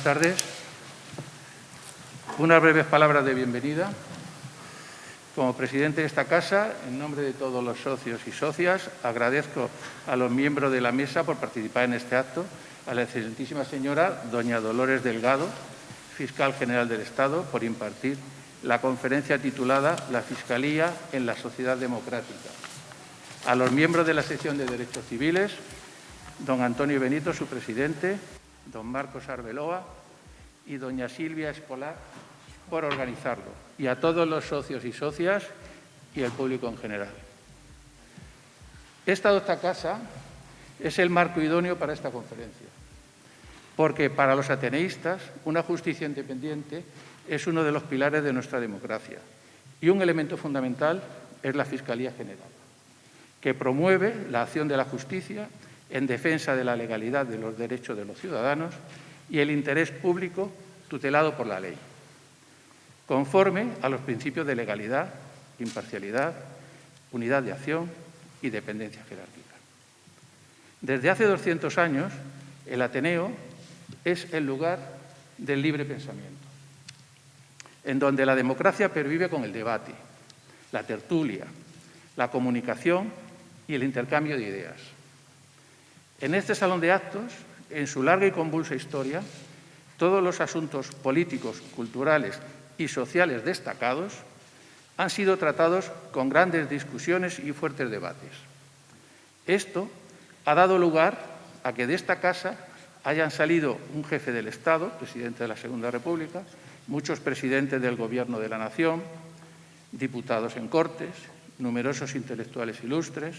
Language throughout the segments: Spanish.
Buenas tardes. Unas breves palabras de bienvenida. Como presidente de esta casa, en nombre de todos los socios y socias, agradezco a los miembros de la mesa por participar en este acto, a la excelentísima señora doña Dolores Delgado, fiscal general del Estado, por impartir la conferencia titulada «La Fiscalía en la Sociedad Democrática». A los miembros de la sección de Derechos Civiles, don Antonio Benito, su presidente, don Marcos Arbeloa y doña Silvia Escolar, por organizarlo, y a todos los socios y socias y el público en general. Esta casa es el marco idóneo para esta conferencia, porque para los ateneístas una justicia independiente es uno de los pilares de nuestra democracia y un elemento fundamental es la Fiscalía General, que promueve la acción de la justicia en defensa de la legalidad de los derechos de los ciudadanos y el interés público tutelado por la ley, conforme a los principios de legalidad, imparcialidad, unidad de acción y dependencia jerárquica. Desde hace 200 años, el Ateneo es el lugar del libre pensamiento, en donde la democracia pervive con el debate, la tertulia, la comunicación y el intercambio de ideas. En este salón de actos, en su larga y convulsa historia, todos los asuntos políticos, culturales y sociales destacados han sido tratados con grandes discusiones y fuertes debates. Esto ha dado lugar a que de esta casa hayan salido un jefe del Estado, presidente de la Segunda República, muchos presidentes del Gobierno de la Nación, diputados en Cortes, numerosos intelectuales ilustres,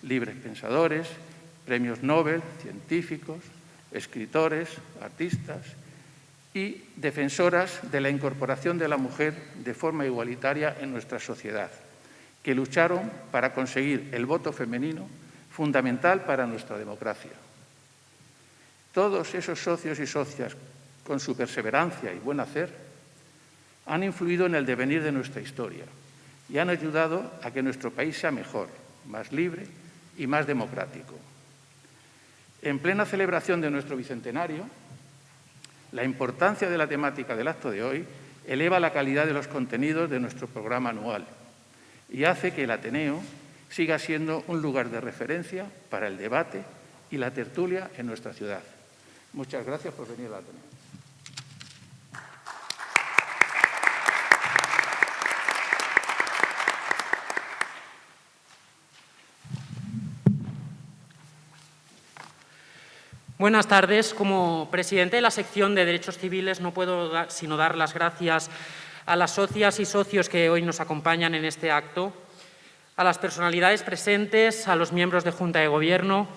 libres pensadores, premios Nobel, científicos, escritores, artistas y defensoras de la incorporación de la mujer de forma igualitaria en nuestra sociedad, que lucharon para conseguir el voto femenino, fundamental para nuestra democracia. Todos esos socios y socias, con su perseverancia y buen hacer, han influido en el devenir de nuestra historia y han ayudado a que nuestro país sea mejor, más libre y más democrático. En plena celebración de nuestro bicentenario, la importancia de la temática del acto de hoy eleva la calidad de los contenidos de nuestro programa anual y hace que el Ateneo siga siendo un lugar de referencia para el debate y la tertulia en nuestra ciudad. Muchas gracias por venir al Ateneo. Buenas tardes. Como presidente de la sección de Derechos Civiles no puedo sino dar las gracias a las socias y socios que hoy nos acompañan en este acto, a las personalidades presentes, a los miembros de Junta de Gobierno,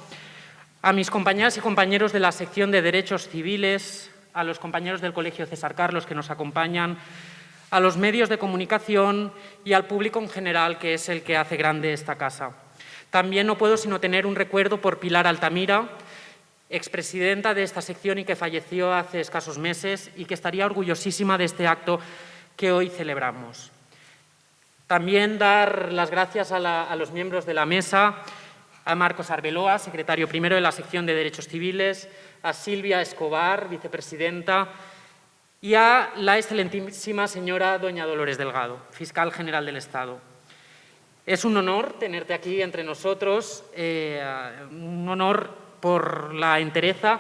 a mis compañeras y compañeros de la sección de Derechos Civiles, a los compañeros del Colegio César Carlos que nos acompañan, a los medios de comunicación y al público en general, que es el que hace grande esta casa. También no puedo sino tener un recuerdo por Pilar Altamira, expresidenta de esta sección y que falleció hace escasos meses y que estaría orgullosísima de este acto que hoy celebramos. También dar las gracias a los miembros de la mesa, a Marcos Arbeloa, secretario primero de la sección de Derechos Civiles, a Silvia Escobar, vicepresidenta, y a la excelentísima señora doña Dolores Delgado, fiscal general del Estado. Es un honor tenerte aquí entre nosotros, un honor por la entereza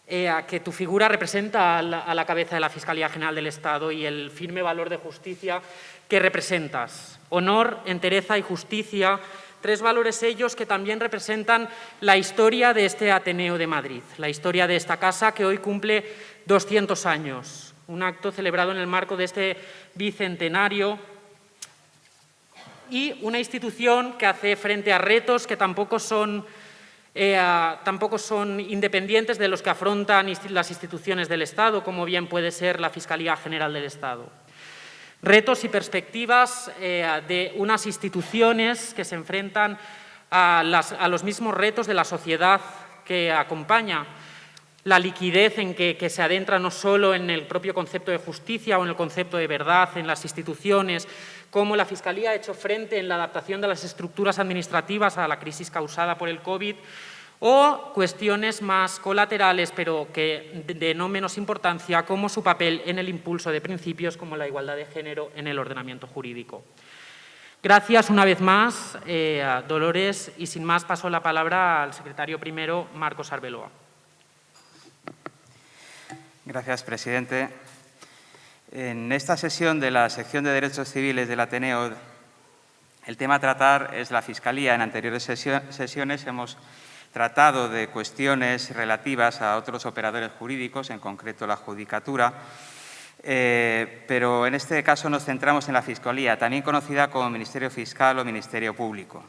que tu figura representa a la cabeza de la Fiscalía General del Estado y el firme valor de justicia que representas. Honor, entereza y justicia, tres valores ellos que también representan la historia de este Ateneo de Madrid, la historia de esta casa que hoy cumple 200 años, un acto celebrado en el marco de este bicentenario y una institución que hace frente a retos que tampoco son independientes de los que afrontan las instituciones del Estado, como bien puede ser la Fiscalía General del Estado. Retos y perspectivas de unas instituciones que se enfrentan a los mismos retos de la sociedad que acompaña, la liquidez en que se adentra no solo en el propio concepto de justicia o en el concepto de verdad en las instituciones, cómo la Fiscalía ha hecho frente en la adaptación de las estructuras administrativas a la crisis causada por el COVID, o cuestiones más colaterales, pero que de no menos importancia, como su papel en el impulso de principios como la igualdad de género en el ordenamiento jurídico. Gracias una vez más, Dolores, y sin más paso la palabra al secretario primero, Marcos Arbeloa. Gracias, presidente. En esta sesión de la sección de Derechos Civiles del Ateneo, el tema a tratar es la Fiscalía. En anteriores sesiones hemos tratado de cuestiones relativas a otros operadores jurídicos, en concreto la Judicatura, pero en este caso nos centramos en la Fiscalía, también conocida como Ministerio Fiscal o Ministerio Público.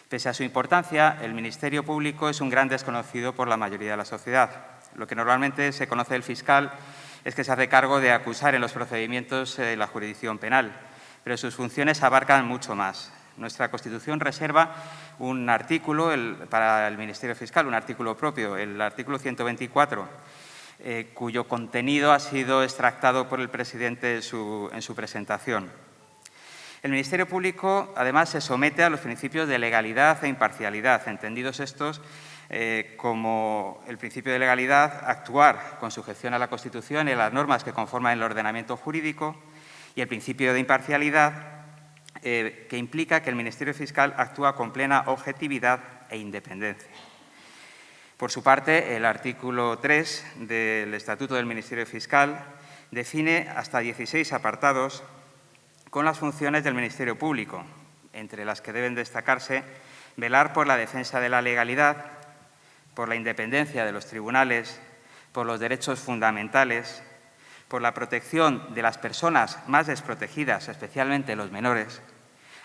Pese a su importancia, el Ministerio Público es un gran desconocido por la mayoría de la sociedad. Lo que normalmente se conoce del fiscal es que se hace cargo de acusar en los procedimientos de la jurisdicción penal, pero sus funciones abarcan mucho más. Nuestra Constitución reserva un artículo para el Ministerio Fiscal, un artículo propio, el artículo 124, cuyo contenido ha sido extractado por el presidente en su presentación. El Ministerio Público, además, se somete a los principios de legalidad e imparcialidad, entendidos estos como el principio de legalidad, actuar con sujeción a la Constitución y a las normas que conforman el ordenamiento jurídico, y el principio de imparcialidad, que implica que el Ministerio Fiscal actúa con plena objetividad e independencia. Por su parte, el artículo 3 del Estatuto del Ministerio Fiscal define hasta 16 apartados con las funciones del Ministerio Público, entre las que deben destacarse velar por la defensa de la legalidad, por la independencia de los tribunales, por los derechos fundamentales, por la protección de las personas más desprotegidas, especialmente los menores.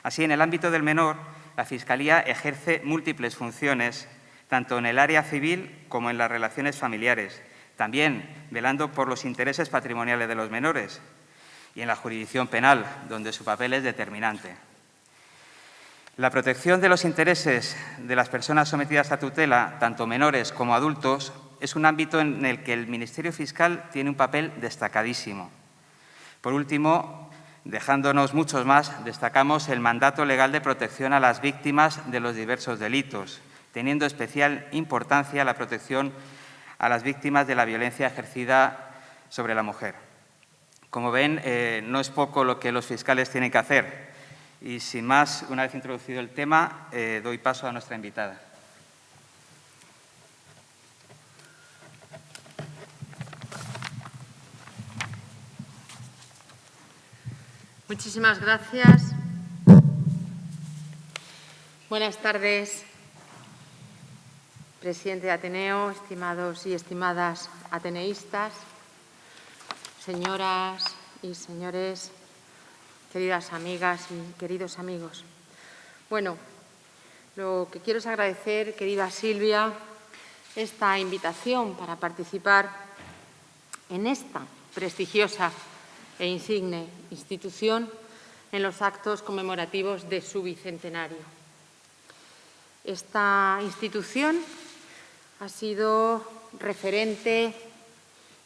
Así, en el ámbito del menor, la Fiscalía ejerce múltiples funciones, tanto en el área civil como en las relaciones familiares, también velando por los intereses patrimoniales de los menores, y en la jurisdicción penal, donde su papel es determinante. La protección de los intereses de las personas sometidas a tutela, tanto menores como adultos, es un ámbito en el que el Ministerio Fiscal tiene un papel destacadísimo. Por último, dejándonos muchos más, destacamos el mandato legal de protección a las víctimas de los diversos delitos, teniendo especial importancia la protección a las víctimas de la violencia ejercida sobre la mujer. Como ven, no es poco lo que los fiscales tienen que hacer. Y sin más, una vez introducido el tema, doy paso a nuestra invitada. Muchísimas gracias. Buenas tardes, presidente de Ateneo, estimados y estimadas ateneístas, señoras y señores, queridas amigas y queridos amigos. Bueno, lo que quiero es agradecer, querida Silvia, esta invitación para participar en esta prestigiosa e insigne institución en los actos conmemorativos de su bicentenario. Esta institución ha sido referente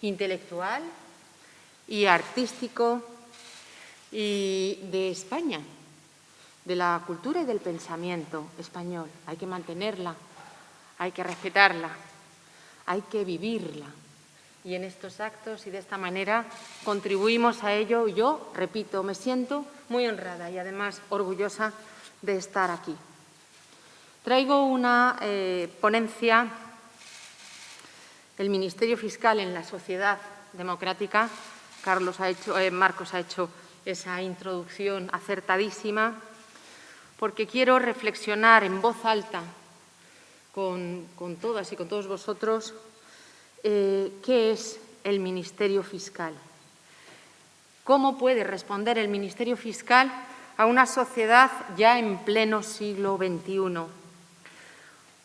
intelectual y artístico y de España, de la cultura y del pensamiento español. Hay que mantenerla, hay que respetarla, hay que vivirla. Y en estos actos y de esta manera contribuimos a ello. Yo, repito, me siento muy honrada y además orgullosa de estar aquí. Traigo una ponencia, el Ministerio Fiscal en la sociedad democrática. Marcos ha hecho esa introducción acertadísima, porque quiero reflexionar en voz alta con todas y con todos vosotros qué es el Ministerio Fiscal. ¿Cómo puede responder el Ministerio Fiscal a una sociedad ya en pleno siglo XXI?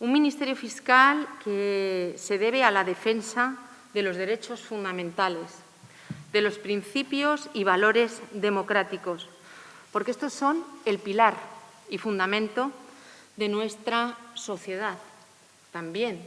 Un Ministerio Fiscal que se debe a la defensa de los derechos fundamentales, de los principios y valores democráticos, porque estos son el pilar y fundamento de nuestra sociedad, también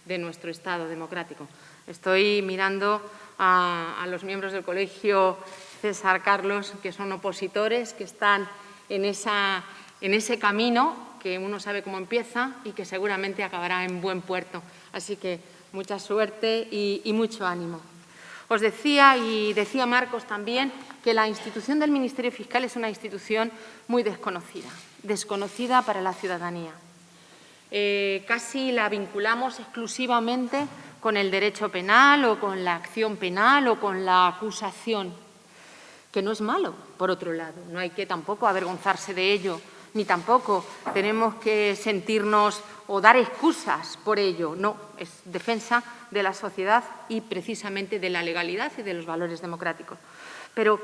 de nuestro Estado democrático. Estoy mirando a los miembros del Colegio César Carlos, que son opositores, que están en ese camino que uno sabe cómo empieza y que seguramente acabará en buen puerto. Así que mucha suerte y mucho ánimo. Os decía, y decía Marcos también, que la institución del Ministerio Fiscal es una institución muy desconocida para la ciudadanía. Casi la vinculamos exclusivamente con el derecho penal o con la acción penal o con la acusación, que no es malo, por otro lado. No hay que tampoco avergonzarse de ello, ni tampoco tenemos que sentirnos o dar excusas por ello. No, es defensa de la sociedad y precisamente de la legalidad y de los valores democráticos. Pero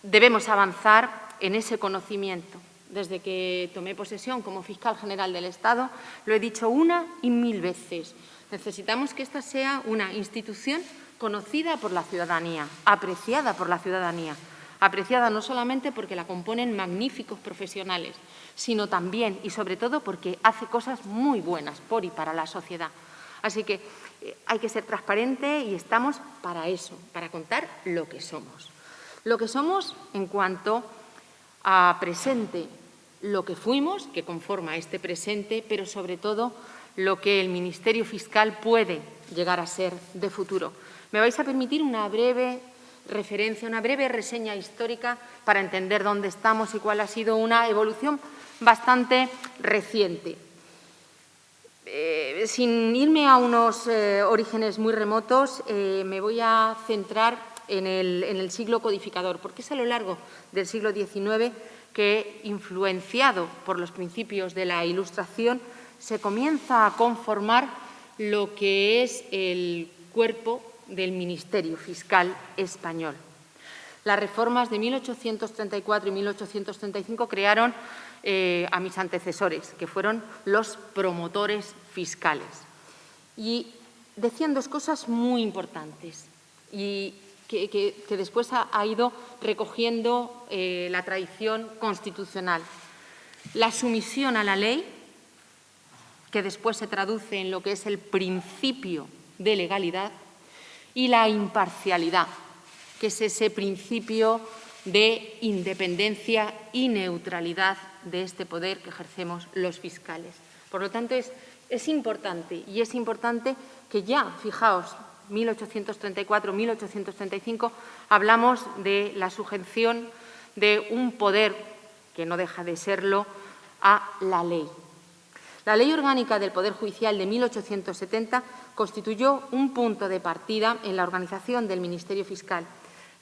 debemos avanzar en ese conocimiento. Desde que tomé posesión como fiscal general del Estado, lo he dicho una y mil veces. Necesitamos que esta sea una institución conocida por la ciudadanía, apreciada por la ciudadanía, apreciada no solamente porque la componen magníficos profesionales, sino también y sobre todo porque hace cosas muy buenas por y para la sociedad. Así que hay que ser transparente y estamos para eso, para contar lo que somos. Lo que somos en cuanto a presente, lo que fuimos, que conforma este presente, pero sobre todo lo que el Ministerio Fiscal puede llegar a ser de futuro. Me vais a permitir una breve referencia, una breve reseña histórica para entender dónde estamos y cuál ha sido una evolución bastante reciente. Sin irme a unos orígenes muy remotos, me voy a centrar en el siglo codificador, porque es a lo largo del siglo XIX que, influenciado por los principios de la Ilustración, se comienza a conformar lo que es el cuerpo del Ministerio Fiscal español. Las reformas de 1834 y 1835 crearon a mis antecesores, que fueron los promotores fiscales. Y decían dos cosas muy importantes y que después ha ido recogiendo la tradición constitucional. La sumisión a la ley, que después se traduce en lo que es el principio de legalidad, y la imparcialidad, que es ese principio de independencia y neutralidad de este poder que ejercemos los fiscales. Por lo tanto, es importante, y es importante que ya, fijaos, 1834, 1835, hablamos de la sujeción de un poder, que no deja de serlo, a la ley. La Ley Orgánica del Poder Judicial de 1870 constituyó un punto de partida en la organización del Ministerio Fiscal.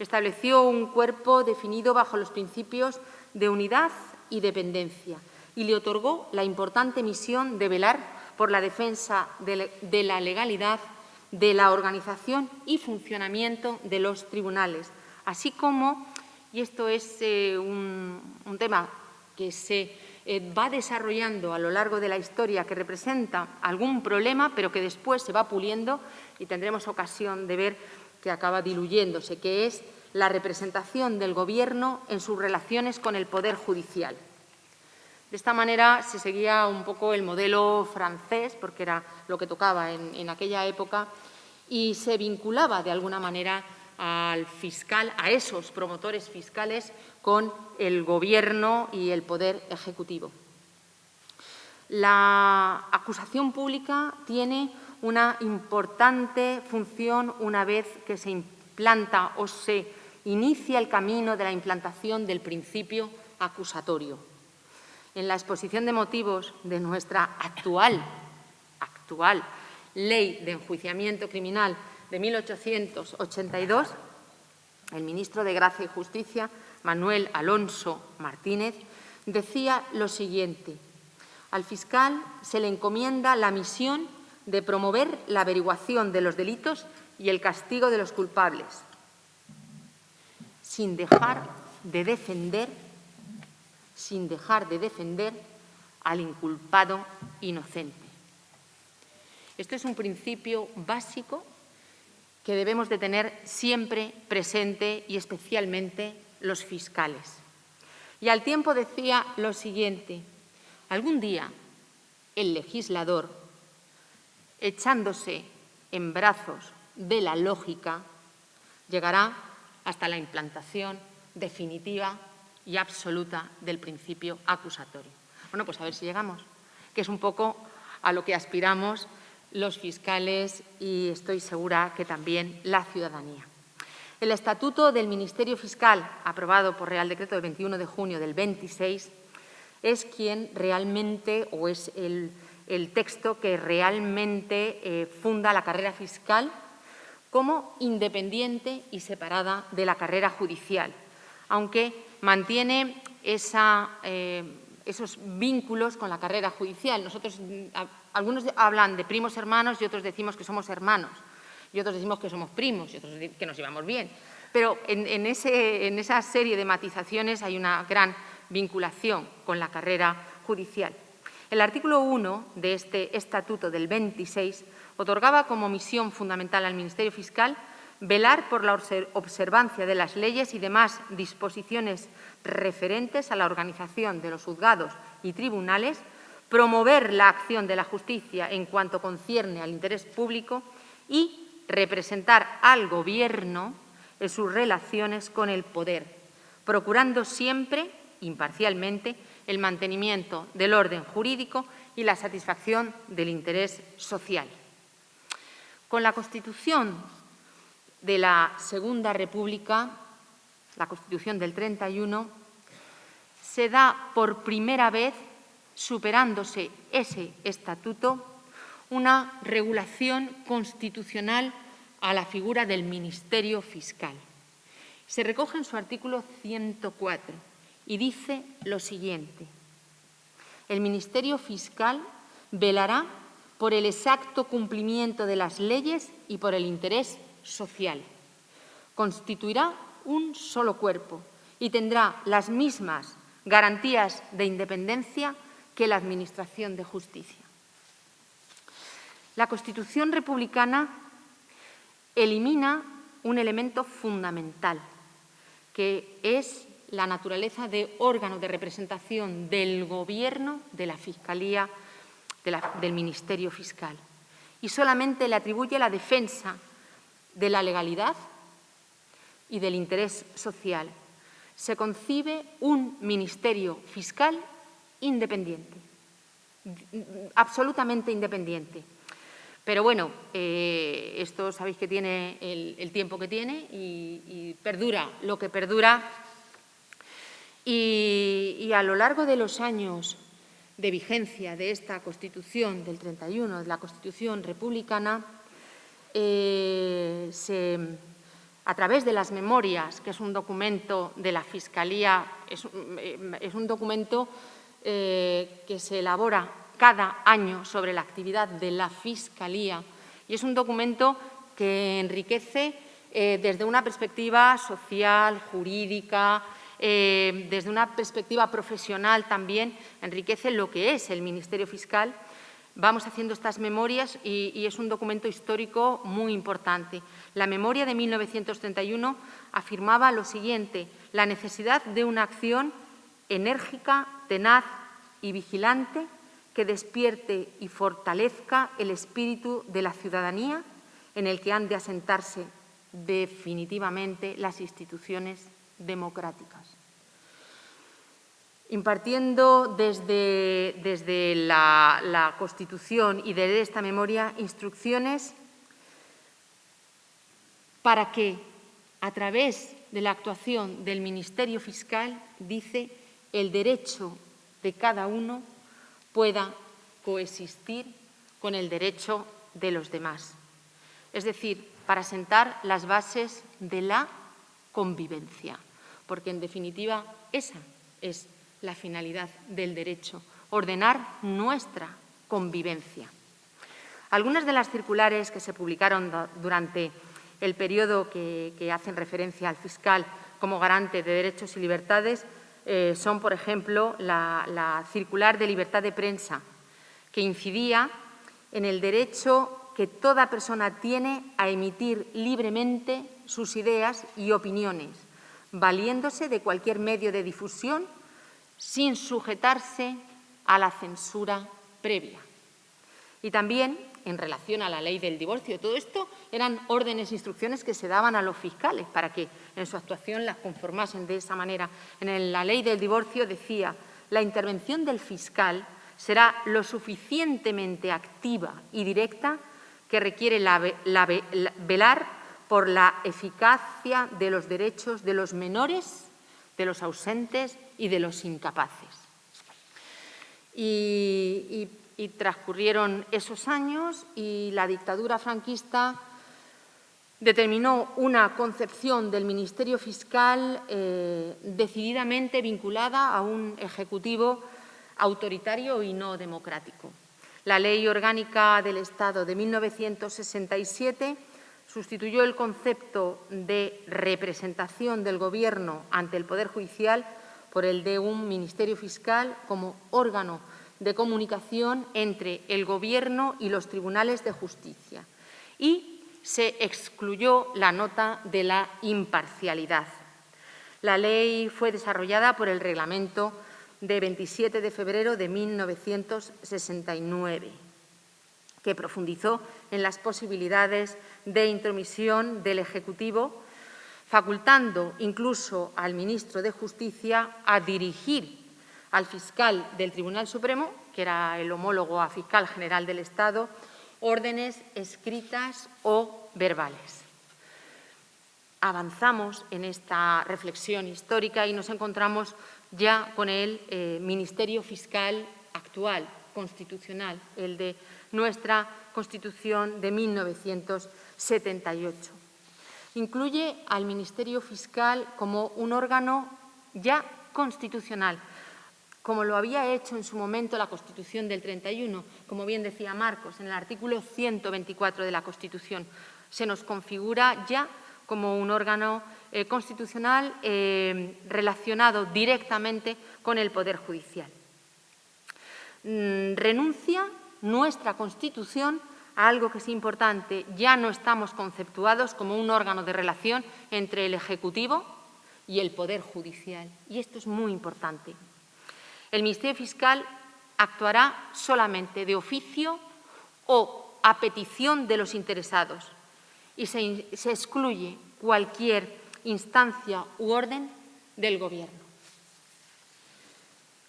Estableció un cuerpo definido bajo los principios de unidad y dependencia y le otorgó la importante misión de velar por la defensa de la legalidad, de la organización y funcionamiento de los tribunales, así como, y esto es un tema que se va desarrollando a lo largo de la historia, que representa algún problema, pero que después se va puliendo y tendremos ocasión de ver que acaba diluyéndose, que es la representación del Gobierno en sus relaciones con el Poder Judicial. De esta manera se seguía un poco el modelo francés, porque era lo que tocaba en aquella época, y se vinculaba de alguna manera al fiscal, a esos promotores fiscales, con el Gobierno y el Poder Ejecutivo. La acusación pública tiene una importante función una vez que se implanta o se inicia el camino de la implantación del principio acusatorio. En la exposición de motivos de nuestra actual Ley de Enjuiciamiento Criminal de 1882, el ministro de Gracia y Justicia, Manuel Alonso Martínez, decía lo siguiente: al fiscal se le encomienda la misión de promover la averiguación de los delitos y el castigo de los culpables, sin dejar de defender al inculpado inocente. Este es un principio básico que debemos de tener siempre presente y especialmente los fiscales. Y al tiempo decía lo siguiente: algún día el legislador, echándose en brazos de la lógica, llegará hasta la implantación definitiva y absoluta del principio acusatorio. Bueno, pues a ver si llegamos, que es un poco a lo que aspiramos los fiscales y estoy segura que también la ciudadanía. El Estatuto del Ministerio Fiscal, aprobado por Real Decreto del 21 de junio del 26, es quien realmente, o es el texto que realmente funda la carrera fiscal como independiente y separada de la carrera judicial, aunque mantiene esos vínculos con la carrera judicial. Algunos hablan de primos hermanos y otros decimos que somos hermanos, y otros decimos que somos primos y otros que nos llevamos bien. Pero en esa serie de matizaciones hay una gran vinculación con la carrera judicial. El artículo 1 de este Estatuto del 26 otorgaba como misión fundamental al Ministerio Fiscal velar por la observancia de las leyes y demás disposiciones referentes a la organización de los juzgados y tribunales, promover la acción de la justicia en cuanto concierne al interés público y representar al Gobierno en sus relaciones con el poder, procurando siempre, imparcialmente, el mantenimiento del orden jurídico y la satisfacción del interés social. Con la Constitución de la Segunda República, la Constitución del 31, se da por primera vez, superándose ese estatuto, una regulación constitucional a la figura del Ministerio Fiscal. Se recoge en su artículo 104 y dice lo siguiente: el Ministerio Fiscal velará por el exacto cumplimiento de las leyes y por el interés social. Constituirá un solo cuerpo y tendrá las mismas garantías de independencia que la Administración de Justicia. La Constitución republicana elimina un elemento fundamental, que es la naturaleza de órgano de representación del Gobierno, de la Fiscalía, del Ministerio Fiscal, y solamente le atribuye la defensa de la legalidad y del interés social. Se concibe un Ministerio Fiscal independiente, absolutamente independiente. Pero bueno, esto sabéis que tiene el tiempo que tiene y perdura lo que perdura. Y a lo largo de los años de vigencia de esta Constitución del 31, de la Constitución republicana, a través de las memorias, que es un documento de la Fiscalía, es un documento que se elabora cada año sobre la actividad de la Fiscalía, y es un documento que enriquece desde una perspectiva social, jurídica, desde una perspectiva profesional también, enriquece lo que es el Ministerio Fiscal. Vamos haciendo estas memorias y es un documento histórico muy importante. La memoria de 1931 afirmaba lo siguiente: la necesidad de una acción enérgica, tenaz y vigilante que despierte y fortalezca el espíritu de la ciudadanía en el que han de asentarse definitivamente las instituciones democráticas. Impartiendo desde la Constitución y desde esta memoria instrucciones para que, a través de la actuación del Ministerio Fiscal, dice, el derecho de cada uno pueda coexistir con el derecho de los demás. Es decir, para sentar las bases de la convivencia, porque en definitiva esa es la finalidad del derecho, ordenar nuestra convivencia. Algunas de las circulares que se publicaron durante el periodo que hacen referencia al fiscal como garante de derechos y libertades son, por ejemplo, la circular de libertad de prensa, que incidía en el derecho que toda persona tiene a emitir libremente sus ideas y opiniones, valiéndose de cualquier medio de difusión sin sujetarse a la censura previa. Y también en relación a la ley del divorcio. Todo esto eran órdenes e instrucciones que se daban a los fiscales para que en su actuación las conformasen de esa manera. En la ley del divorcio decía: la intervención del fiscal será lo suficientemente activa y directa que requiere velar por la eficacia de los derechos de los menores, de los ausentes y de los incapaces. Y transcurrieron esos años y la dictadura franquista determinó una concepción del Ministerio Fiscal decididamente vinculada a un ejecutivo autoritario y no democrático. La Ley Orgánica del Estado de 1967 sustituyó el concepto de representación del Gobierno ante el Poder Judicial por el de un Ministerio Fiscal como órgano de comunicación entre el Gobierno y los tribunales de justicia, y se excluyó la nota de la imparcialidad. La ley fue desarrollada por el Reglamento de 27 de febrero de 1969, que profundizó en las posibilidades de intromisión del Ejecutivo, facultando incluso al ministro de Justicia a dirigir al fiscal del Tribunal Supremo, que era el homólogo a fiscal general del Estado, órdenes escritas o verbales. Avanzamos en esta reflexión histórica y nos encontramos ya con el Ministerio Fiscal actual, constitucional, el de nuestra Constitución de 1978. Incluye al Ministerio Fiscal como un órgano ya constitucional, como lo había hecho en su momento la Constitución del 31, como bien decía Marcos, en el artículo 124 de la Constitución. Se nos configura ya como un órgano constitucional relacionado directamente con el Poder Judicial. Renuncia nuestra Constitución a algo que es importante. Ya no estamos conceptuados como un órgano de relación entre el Ejecutivo y el Poder Judicial. Y esto es muy importante. El Ministerio Fiscal actuará solamente de oficio o a petición de los interesados y se excluye cualquier instancia u orden del Gobierno.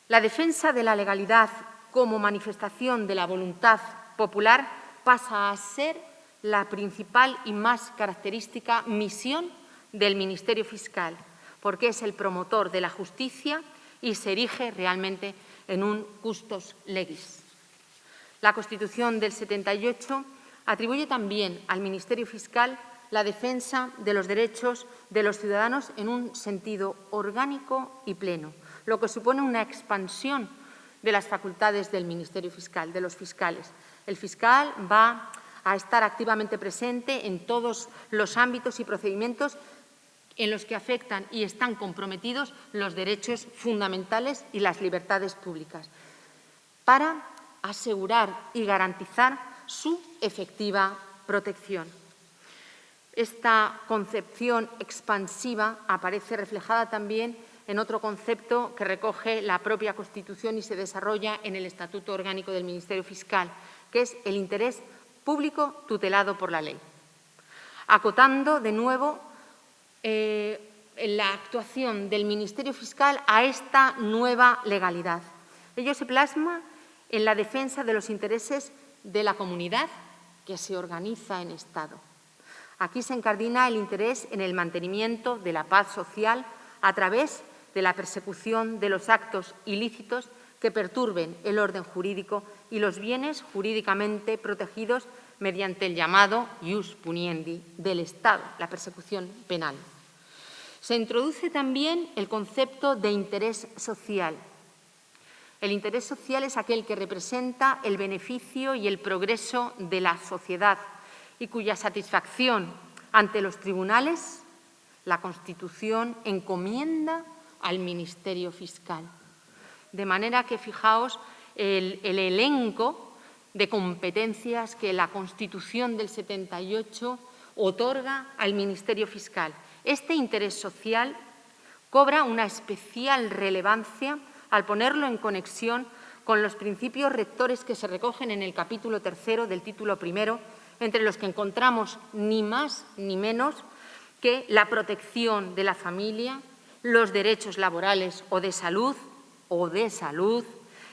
La defensa de la legalidad como manifestación de la voluntad popular pasa a ser la principal y más característica misión del Ministerio Fiscal, porque es el promotor de la justicia y se erige realmente en un custos legis. La Constitución del 78 atribuye también al Ministerio Fiscal la defensa de los derechos de los ciudadanos en un sentido orgánico y pleno, lo que supone una expansión de las facultades del Ministerio Fiscal, de los fiscales. El fiscal va a estar activamente presente en todos los ámbitos y procedimientos en los que afectan y están comprometidos los derechos fundamentales y las libertades públicas, para asegurar y garantizar su efectiva protección. Esta concepción expansiva aparece reflejada también en otro concepto que recoge la propia Constitución y se desarrolla en el Estatuto Orgánico del Ministerio Fiscal, que es el interés público tutelado por la ley, acotando de nuevo la actuación del Ministerio Fiscal a esta nueva legalidad. Ello se plasma en la defensa de los intereses de la comunidad que se organiza en Estado. Aquí se incardina el interés en el mantenimiento de la paz social a través de la persecución de los actos ilícitos que perturben el orden jurídico y los bienes jurídicamente protegidos mediante el llamado ius puniendi del Estado, la persecución penal. Se introduce también el concepto de interés social. El interés social es aquel que representa el beneficio y el progreso de la sociedad y cuya satisfacción ante los tribunales la Constitución encomienda al Ministerio Fiscal. De manera que, fijaos, el elenco de competencias que la Constitución del 78 otorga al Ministerio Fiscal. Este interés social cobra una especial relevancia al ponerlo en conexión con los principios rectores que se recogen en el capítulo 3 del título 1, entre los que encontramos ni más ni menos que la protección de la familia, los derechos laborales o de salud o de salud,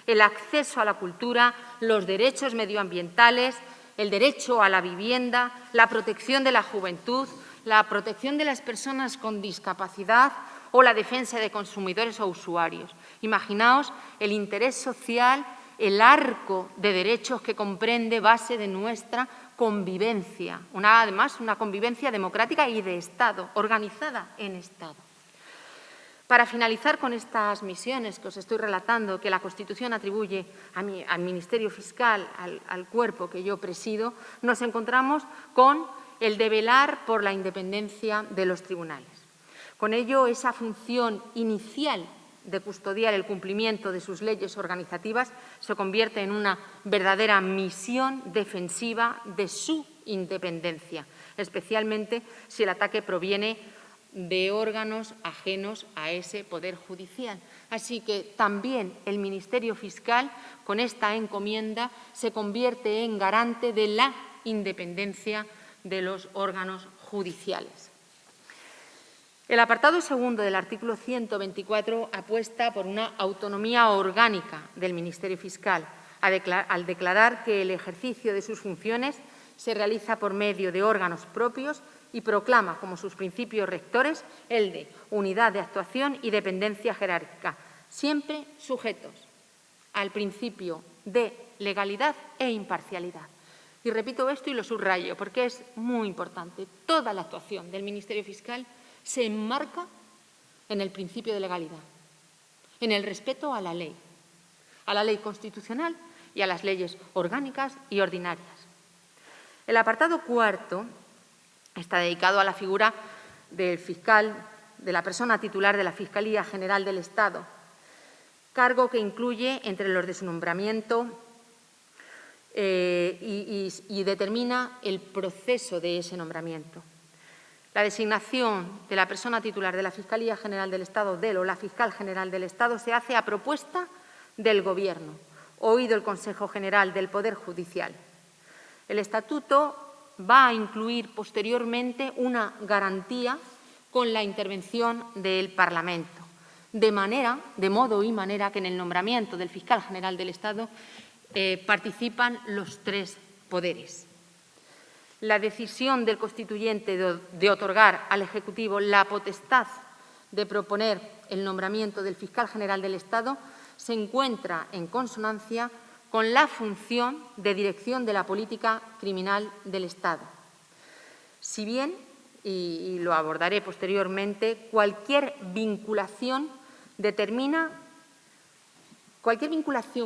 el acceso a la cultura, los derechos medioambientales, el derecho a la vivienda, la protección de la juventud, la protección de las personas con discapacidad o la defensa de consumidores o usuarios. Imaginaos el interés social, el arco de derechos que comprende base de nuestra convivencia, además una convivencia democrática y de Estado, organizada en Estado. Para finalizar con estas misiones que os estoy relatando, que la Constitución atribuye al Ministerio Fiscal, al cuerpo que yo presido, nos encontramos con el de velar por la independencia de los tribunales. Con ello, esa función inicial de custodiar el cumplimiento de sus leyes organizativas se convierte en una verdadera misión defensiva de su independencia, especialmente si el ataque proviene de órganos ajenos a ese poder judicial. Así que también el Ministerio Fiscal, con esta encomienda, se convierte en garante de la independencia de los órganos judiciales. El apartado segundo del artículo 124 apuesta por una autonomía orgánica del Ministerio Fiscal, al declarar que el ejercicio de sus funciones se realiza por medio de órganos propios y proclama como sus principios rectores el de unidad de actuación y dependencia jerárquica, siempre sujetos al principio de legalidad e imparcialidad. Y repito esto y lo subrayo porque es muy importante. Toda la actuación del Ministerio Fiscal se enmarca en el principio de legalidad, en el respeto a la ley constitucional y a las leyes orgánicas y ordinarias. El apartado cuarto está dedicado a la figura del fiscal, de la persona titular de la Fiscalía General del Estado, cargo que incluye entre los de su nombramiento y determina el proceso de ese nombramiento. La designación de la persona titular de la Fiscalía General del Estado, o la Fiscal General del Estado, se hace a propuesta del Gobierno, oído el Consejo General del Poder Judicial. El Estatuto va a incluir posteriormente una garantía con la intervención del Parlamento, de modo y manera que en el nombramiento del Fiscal General del Estado participan los tres poderes. La decisión del constituyente de otorgar al Ejecutivo la potestad de proponer el nombramiento del Fiscal General del Estado se encuentra en consonancia con la función de dirección de la política criminal del Estado. Si bien, y lo abordaré posteriormente, cualquier vinculación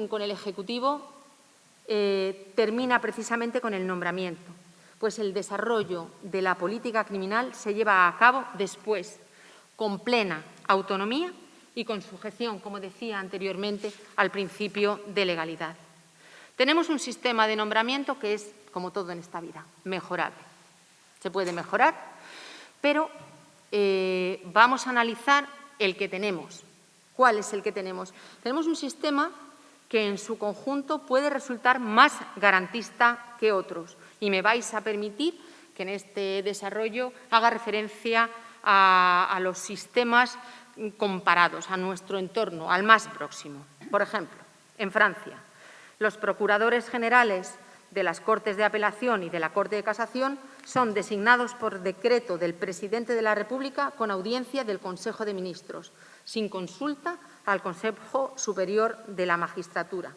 con el Ejecutivo termina precisamente con el nombramiento, pues el desarrollo de la política criminal se lleva a cabo después, con plena autonomía y con sujeción, como decía anteriormente, al principio de legalidad. Tenemos un sistema de nombramiento que es, como todo en esta vida, mejorable. Se puede mejorar, pero vamos a analizar el que tenemos. ¿Cuál es el que tenemos? Tenemos un sistema que en su conjunto puede resultar más garantista que otros. Y me vais a permitir que en este desarrollo haga referencia a los sistemas comparados, a nuestro entorno, al más próximo. Por ejemplo, en Francia, los procuradores generales de las Cortes de Apelación y de la Corte de Casación son designados por decreto del Presidente de la República con audiencia del Consejo de Ministros, sin consulta al Consejo Superior de la Magistratura.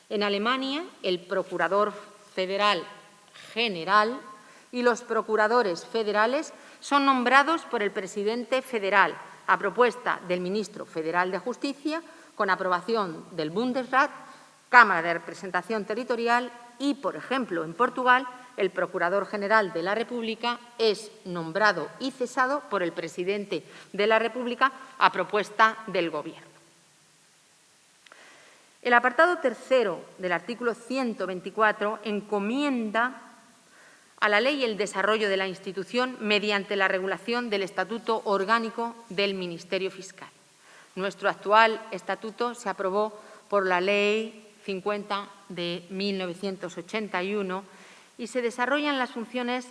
En Alemania, el Procurador Federal General y los procuradores federales son nombrados por el Presidente Federal a propuesta del Ministro Federal de Justicia, con aprobación del Bundesrat, Cámara de Representación Territorial y, por ejemplo, en Portugal, el Procurador General de la República es nombrado y cesado por el Presidente de la República a propuesta del Gobierno. El apartado tercero del artículo 124 encomienda a la ley el desarrollo de la institución mediante la regulación del Estatuto Orgánico del Ministerio Fiscal. Nuestro actual estatuto se aprobó por la Ley 50 de 1981 y se desarrollan las funciones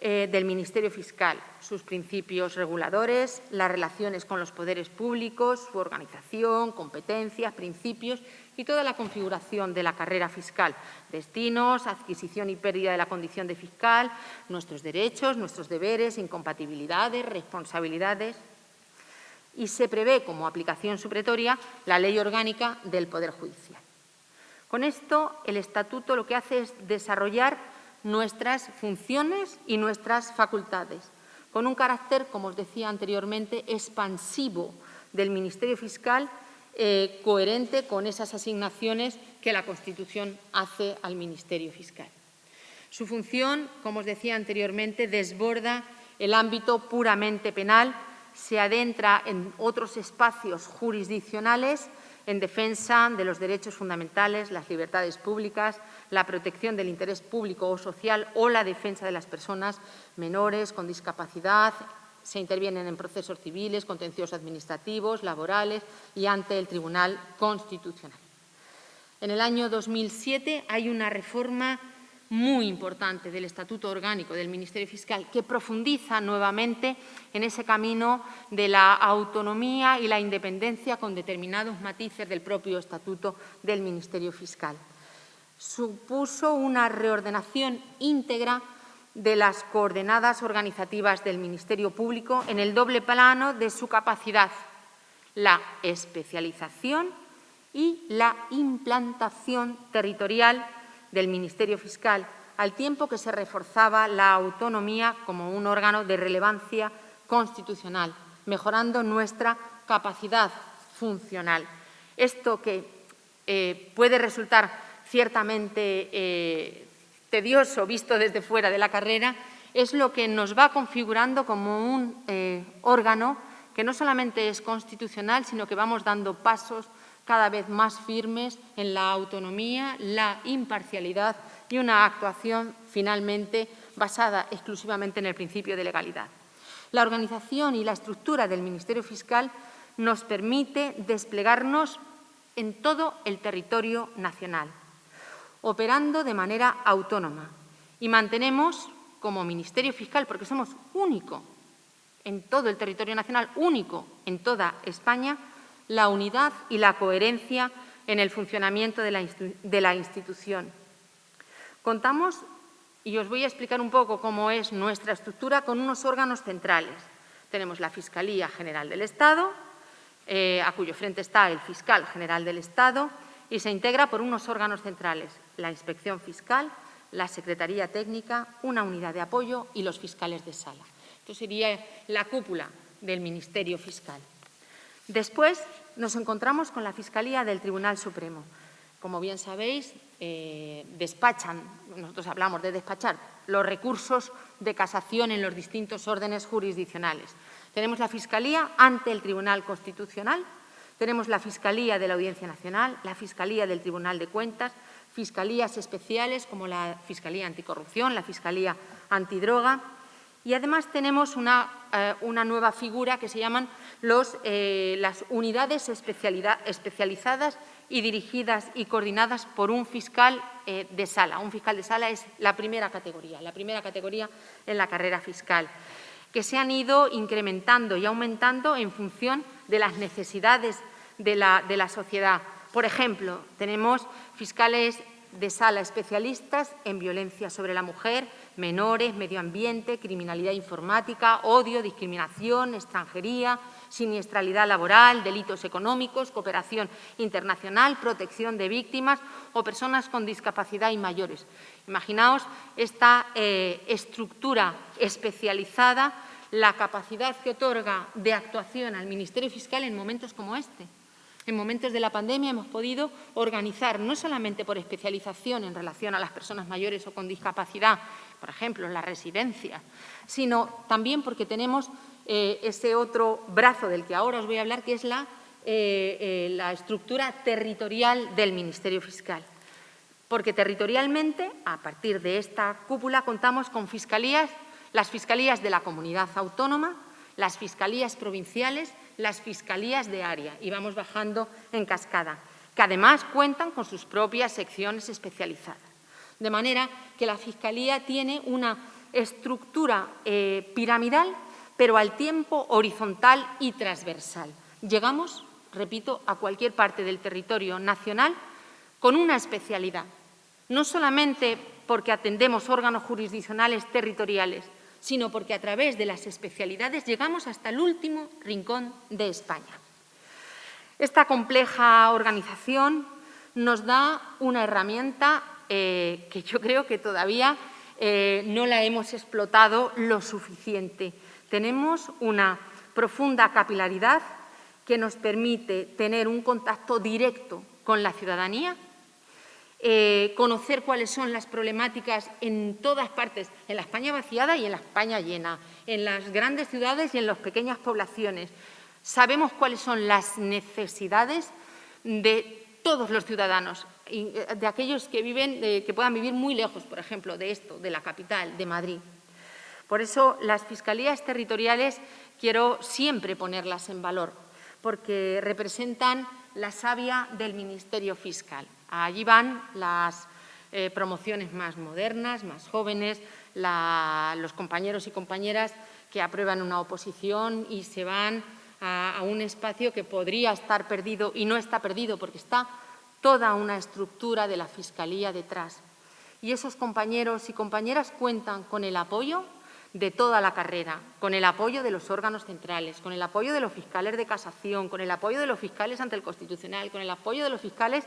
del Ministerio Fiscal, sus principios reguladores, las relaciones con los poderes públicos, su organización, competencias, principios y toda la configuración de la carrera fiscal, destinos, adquisición y pérdida de la condición de fiscal, nuestros derechos, nuestros deberes, incompatibilidades, responsabilidades. Y se prevé como aplicación supletoria la Ley Orgánica del Poder Judicial. Con esto, el Estatuto lo que hace es desarrollar nuestras funciones y nuestras facultades, con un carácter, como os decía anteriormente, expansivo del Ministerio Fiscal, coherente con esas asignaciones que la Constitución hace al Ministerio Fiscal. Su función, como os decía anteriormente, desborda el ámbito puramente penal, se adentra en otros espacios jurisdiccionales en defensa de los derechos fundamentales, las libertades públicas, la protección del interés público o social o la defensa de las personas menores con discapacidad. Se intervienen en procesos civiles, contenciosos administrativos, laborales y ante el Tribunal Constitucional. En el año 2007 hay una reforma muy importante del Estatuto Orgánico del Ministerio Fiscal que profundiza nuevamente en ese camino de la autonomía y la independencia con determinados matices del propio Estatuto del Ministerio Fiscal. Supuso una reordenación íntegra de las coordenadas organizativas del Ministerio Público en el doble plano de su capacidad, la especialización y la implantación territorial del Ministerio Fiscal, al tiempo que se reforzaba la autonomía como un órgano de relevancia constitucional, mejorando nuestra capacidad funcional. Esto que puede resultar ciertamente tedioso visto desde fuera de la carrera, es lo que nos va configurando como un órgano que no solamente es constitucional, sino que vamos dando pasos cada vez más firmes en la autonomía, la imparcialidad y una actuación finalmente basada exclusivamente en el principio de legalidad. La organización y la estructura del Ministerio Fiscal nos permite desplegarnos en todo el territorio nacional, operando de manera autónoma, y mantenemos como Ministerio Fiscal, porque somos único en todo el territorio nacional, único en toda España, la unidad y la coherencia en el funcionamiento de la institución. Contamos, y os voy a explicar un poco cómo es nuestra estructura, con unos órganos centrales. Tenemos la Fiscalía General del Estado, a cuyo frente está el Fiscal General del Estado, y se integra por unos órganos centrales, la Inspección Fiscal, la Secretaría Técnica, una unidad de apoyo y los fiscales de sala. Esto sería la cúpula del Ministerio Fiscal. Después nos encontramos con la Fiscalía del Tribunal Supremo. Como bien sabéis, despachan, nosotros hablamos de despachar, los recursos de casación en los distintos órdenes jurisdiccionales. Tenemos la Fiscalía ante el Tribunal Constitucional, tenemos la Fiscalía de la Audiencia Nacional, la Fiscalía del Tribunal de Cuentas, fiscalías especiales como la Fiscalía Anticorrupción, la Fiscalía Antidroga. Y además tenemos una nueva figura que se llaman las unidades especializadas y dirigidas y coordinadas por un fiscal de sala. Un fiscal de sala es la primera categoría en la carrera fiscal, que se han ido incrementando y aumentando en función de las necesidades de la sociedad. Por ejemplo, tenemos fiscales de sala especialistas en violencia sobre la mujer, menores, medio ambiente, criminalidad informática, odio, discriminación, extranjería, siniestralidad laboral, delitos económicos, cooperación internacional, protección de víctimas o personas con discapacidad y mayores. Imaginaos esta estructura especializada, la capacidad que otorga de actuación al Ministerio Fiscal en momentos como este. En momentos de la pandemia hemos podido organizar, no solamente por especialización en relación a las personas mayores o con discapacidad, por ejemplo, en las residencias, sino también porque tenemos ese otro brazo del que ahora os voy a hablar, que es la estructura territorial del Ministerio Fiscal. Porque territorialmente, a partir de esta cúpula, contamos con fiscalías, las fiscalías de la comunidad autónoma, las fiscalías provinciales, las fiscalías de área, y vamos bajando en cascada, que además cuentan con sus propias secciones especializadas. De manera que la Fiscalía tiene una estructura piramidal, pero al tiempo horizontal y transversal. Llegamos, repito, a cualquier parte del territorio nacional con una especialidad, no solamente porque atendemos órganos jurisdiccionales territoriales, sino porque a través de las especialidades llegamos hasta el último rincón de España. Esta compleja organización nos da una herramienta que yo creo que todavía no la hemos explotado lo suficiente. Tenemos una profunda capilaridad que nos permite tener un contacto directo con la ciudadanía, conocer cuáles son las problemáticas en todas partes, en la España vaciada y en la España llena, en las grandes ciudades y en las pequeñas poblaciones. Sabemos cuáles son las necesidades de todos los ciudadanos, de aquellos que viven, que puedan vivir muy lejos, por ejemplo, de la capital, de Madrid. Por eso, las fiscalías territoriales quiero siempre ponerlas en valor, porque representan la savia del Ministerio Fiscal. Allí van las promociones más modernas, más jóvenes, los compañeros y compañeras que aprueban una oposición y se van a un espacio que podría estar perdido y no está perdido porque está toda una estructura de la Fiscalía detrás. Y esos compañeros y compañeras cuentan con el apoyo de toda la carrera, con el apoyo de los órganos centrales, con el apoyo de los fiscales de casación, con el apoyo de los fiscales ante el Constitucional, con el apoyo de los fiscales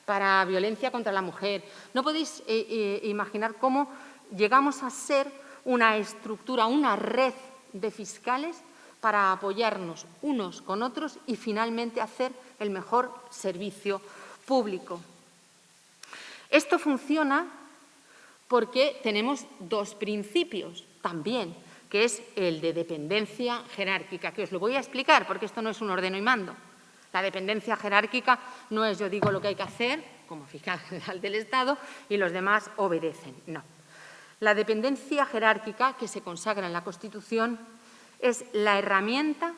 para violencia contra la mujer. No podéis imaginar cómo llegamos a ser una estructura, una red de fiscales para apoyarnos unos con otros y finalmente hacer el mejor servicio público. Esto funciona porque tenemos dos principios también, que es el de dependencia jerárquica, que os lo voy a explicar porque esto no es un ordeno y mando. La dependencia jerárquica no es yo digo lo que hay que hacer, como fiscal general del Estado, y los demás obedecen. No. La dependencia jerárquica que se consagra en la Constitución es la herramienta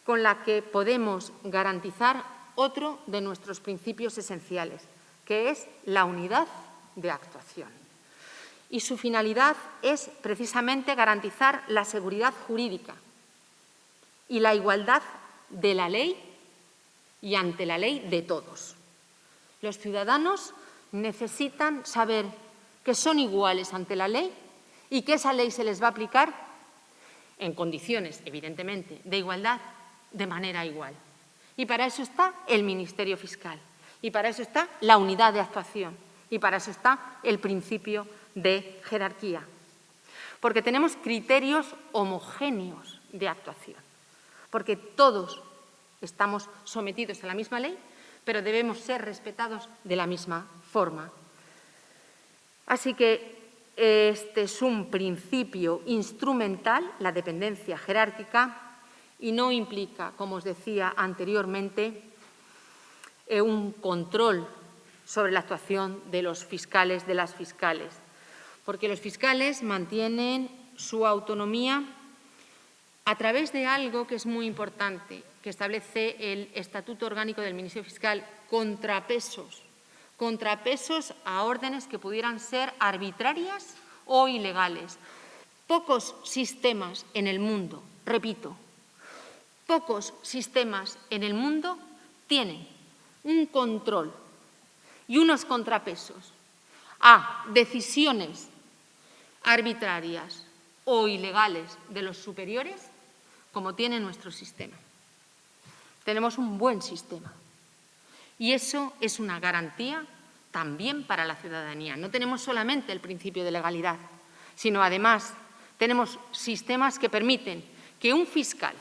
con la que podemos garantizar otro de nuestros principios esenciales, que es la unidad de actuación. Y su finalidad es precisamente garantizar la seguridad jurídica y la igualdad de la ley y ante la ley de todos. Los ciudadanos necesitan saber que son iguales ante la ley y que esa ley se les va a aplicar en condiciones, evidentemente, de igualdad, de manera igual. Y para eso está el Ministerio Fiscal, y para eso está la unidad de actuación, y para eso está el principio de jerarquía. Porque tenemos criterios homogéneos de actuación, porque todos estamos sometidos a la misma ley, pero debemos ser respetados de la misma forma. Así que este es un principio instrumental, la dependencia jerárquica, y no implica, como os decía anteriormente, un control sobre la actuación de los fiscales, de las fiscales, porque los fiscales mantienen su autonomía a través de algo que es muy importante, que establece el Estatuto Orgánico del Ministerio Fiscal, contrapesos a órdenes que pudieran ser arbitrarias o ilegales. Pocos sistemas en el mundo, repito, pocos sistemas en el mundo tienen un control y unos contrapesos a decisiones arbitrarias o ilegales de los superiores como tiene nuestro sistema. Tenemos un buen sistema y eso es una garantía también para la ciudadanía. No tenemos solamente el principio de legalidad, sino además tenemos sistemas que permiten que un fiscal